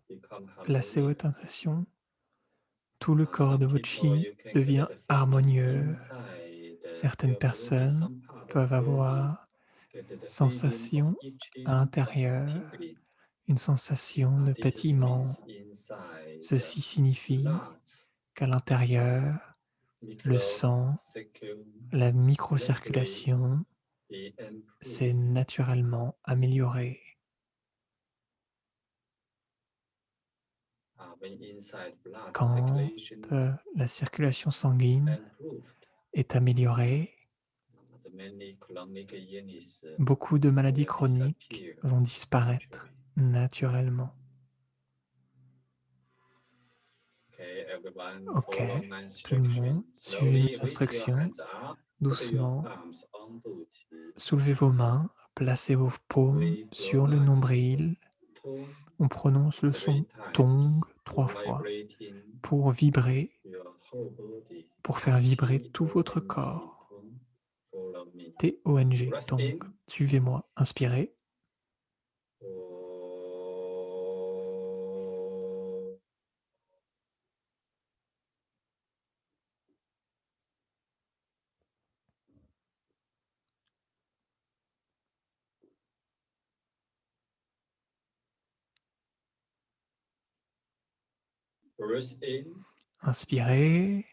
Speaker 1: become
Speaker 2: placez
Speaker 1: harmonious.
Speaker 2: votre attention. Tout le corps
Speaker 1: Some
Speaker 2: de votre
Speaker 1: people
Speaker 2: chi
Speaker 1: you can get
Speaker 2: devient
Speaker 1: the feeling
Speaker 2: harmonieux.
Speaker 1: inside
Speaker 2: Certaines
Speaker 1: your body,
Speaker 2: personnes
Speaker 1: some part of
Speaker 2: peuvent
Speaker 1: body
Speaker 2: avoir
Speaker 1: get the feeling of
Speaker 2: sensation à
Speaker 1: itching, of
Speaker 2: l'intérieur,
Speaker 1: tingling.
Speaker 2: une sensation de
Speaker 1: This is
Speaker 2: pétillement.
Speaker 1: means inside
Speaker 2: Ceci signifie
Speaker 1: blood,
Speaker 2: qu'à l'intérieur, le sang, la
Speaker 1: microcirculation
Speaker 2: microcirculation
Speaker 1: be
Speaker 2: s'est
Speaker 1: improved.
Speaker 2: naturellement améliorée.
Speaker 1: When inside blood
Speaker 2: Quand
Speaker 1: circulation
Speaker 2: la circulation sanguine
Speaker 1: improved,
Speaker 2: est améliorée,
Speaker 1: the many chronic illness
Speaker 2: beaucoup de maladies
Speaker 1: will
Speaker 2: chroniques
Speaker 1: disappear
Speaker 2: vont disparaître
Speaker 1: naturally.
Speaker 2: naturellement.
Speaker 1: Okay, everyone
Speaker 2: Ok,
Speaker 1: follow my
Speaker 2: tout le
Speaker 1: instruction.
Speaker 2: monde, suivez mes
Speaker 1: Slowly raise your
Speaker 2: instructions
Speaker 1: hands up, put your
Speaker 2: doucement.
Speaker 1: palms onto qi.
Speaker 2: Soulevez vos mains, placez vos paumes
Speaker 1: We
Speaker 2: sur le
Speaker 1: pronouns
Speaker 2: nombril.
Speaker 1: tone
Speaker 2: On prononce le
Speaker 1: 3
Speaker 2: son tong
Speaker 1: times,
Speaker 2: 3 fois
Speaker 1: vibrating
Speaker 2: pour vibrer,
Speaker 1: your whole body.
Speaker 2: pour faire vibrer tout votre
Speaker 1: T-O-N-G,
Speaker 2: corps.
Speaker 1: tone, follow me.
Speaker 2: T-O-N-G,
Speaker 1: Rest
Speaker 2: tong.
Speaker 1: in.
Speaker 2: Suivez-moi. Inspirez.
Speaker 1: Breathe in.
Speaker 2: Inspirez.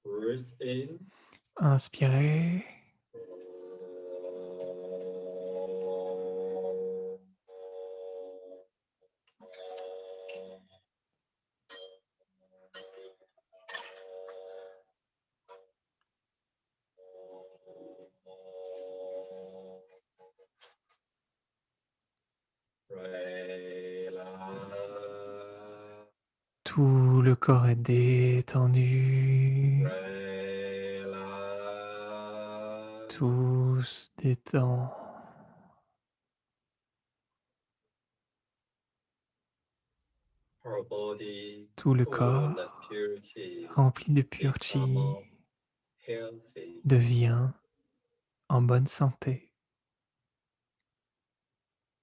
Speaker 1: Breathe in.
Speaker 2: Inspirez.
Speaker 1: Relax.
Speaker 2: Tout le corps est détendu.
Speaker 1: Relax.
Speaker 2: Tout se détend.
Speaker 1: Our body
Speaker 2: Tout le
Speaker 1: full
Speaker 2: corps,
Speaker 1: of purity,
Speaker 2: rempli de pure chi,
Speaker 1: become healthy.
Speaker 2: devient en bonne santé.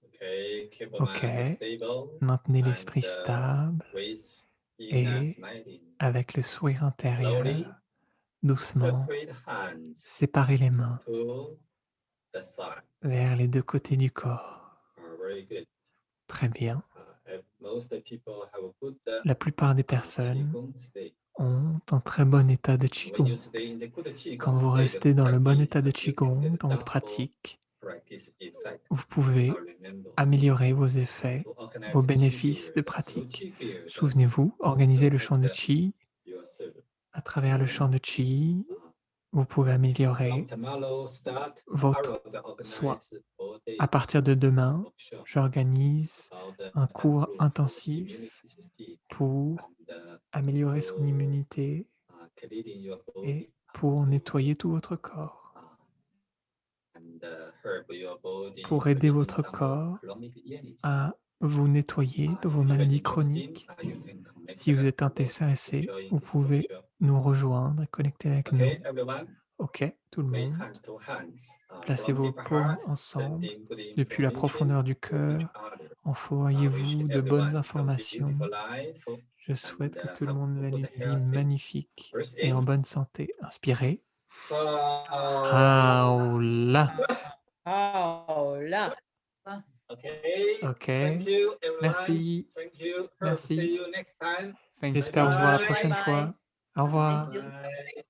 Speaker 1: Okay, keep the
Speaker 2: Ok,
Speaker 1: mind stable
Speaker 2: maintenez
Speaker 1: and
Speaker 2: l'esprit stable
Speaker 1: with inner
Speaker 2: et
Speaker 1: smiling.
Speaker 2: avec le sourire intérieur,
Speaker 1: Slowly
Speaker 2: doucement,
Speaker 1: separate hands
Speaker 2: séparez les mains
Speaker 1: to the sides.
Speaker 2: vers les deux côtés du corps.
Speaker 1: Very good.
Speaker 2: Très bien.
Speaker 1: Most people have a good
Speaker 2: La plupart des personnes
Speaker 1: Qigong state.
Speaker 2: ont un très bon état de
Speaker 1: When
Speaker 2: Qigong.
Speaker 1: you stay in the good Qigong
Speaker 2: Quand vous
Speaker 1: state,
Speaker 2: restez dans le bon état de
Speaker 1: practice, you can
Speaker 2: Qigong,
Speaker 1: get
Speaker 2: dans votre
Speaker 1: double
Speaker 2: pratique,
Speaker 1: practice effect.
Speaker 2: vous pouvez
Speaker 1: Remember,
Speaker 2: améliorer vos effets,
Speaker 1: to organize
Speaker 2: vos
Speaker 1: Qi
Speaker 2: bénéfices
Speaker 1: field,
Speaker 2: de
Speaker 1: through
Speaker 2: pratique.
Speaker 1: Qi field,
Speaker 2: Souvenez-vous, organisez le champ de Qi.
Speaker 1: yourself.
Speaker 2: À travers le champ de Qi, vous pouvez améliorer
Speaker 1: Tomorrow start,
Speaker 2: votre soi.
Speaker 1: organize 4 days
Speaker 2: À partir de demain,
Speaker 1: workshop
Speaker 2: j'organise
Speaker 1: about
Speaker 2: un cours
Speaker 1: improve
Speaker 2: intensif
Speaker 1: immunity system
Speaker 2: pour
Speaker 1: and
Speaker 2: améliorer son immunité
Speaker 1: cleaning your
Speaker 2: et
Speaker 1: body
Speaker 2: pour nettoyer tout votre corps,
Speaker 1: and help your body
Speaker 2: pour aider
Speaker 1: cleaning
Speaker 2: votre
Speaker 1: some
Speaker 2: corps
Speaker 1: chronic illness.
Speaker 2: à vous nettoyer de vos
Speaker 1: If you are
Speaker 2: maladies
Speaker 1: interested,
Speaker 2: chroniques.
Speaker 1: you can connect
Speaker 2: Si vous êtes
Speaker 1: to
Speaker 2: intéressé,
Speaker 1: join
Speaker 2: vous
Speaker 1: this
Speaker 2: pouvez
Speaker 1: workshop.
Speaker 2: nous rejoindre et connecter avec nous.
Speaker 1: Okay, everyone,
Speaker 2: Ok, tout le
Speaker 1: lay
Speaker 2: monde.
Speaker 1: hands to hands
Speaker 2: Placez
Speaker 1: from
Speaker 2: vos
Speaker 1: deep
Speaker 2: paumes
Speaker 1: heart,
Speaker 2: ensemble.
Speaker 1: sending good
Speaker 2: Depuis la
Speaker 1: information
Speaker 2: profondeur du
Speaker 1: to each
Speaker 2: cœur,
Speaker 1: other. Wish
Speaker 2: envoyez-vous de bonnes
Speaker 1: everyone have a
Speaker 2: informations.
Speaker 1: beautiful life
Speaker 2: Je souhaite
Speaker 1: and
Speaker 2: que tout le
Speaker 1: have
Speaker 2: monde
Speaker 1: a
Speaker 2: mène
Speaker 1: good
Speaker 2: une vie
Speaker 1: health.
Speaker 2: magnifique
Speaker 1: Breathe
Speaker 2: et en
Speaker 1: in.
Speaker 2: bonne santé. Inspirez.
Speaker 1: Wow.
Speaker 2: Haola.
Speaker 3: Là.
Speaker 1: Okay.
Speaker 2: Ok.
Speaker 1: Thank you, everyone.
Speaker 2: Merci.
Speaker 1: Thank you. Hope
Speaker 2: Merci.
Speaker 1: see you next time.
Speaker 2: J'espère vous voir la
Speaker 1: Bye.
Speaker 2: prochaine
Speaker 3: Bye.
Speaker 2: fois. Au revoir.
Speaker 3: Thank you.
Speaker 1: Bye.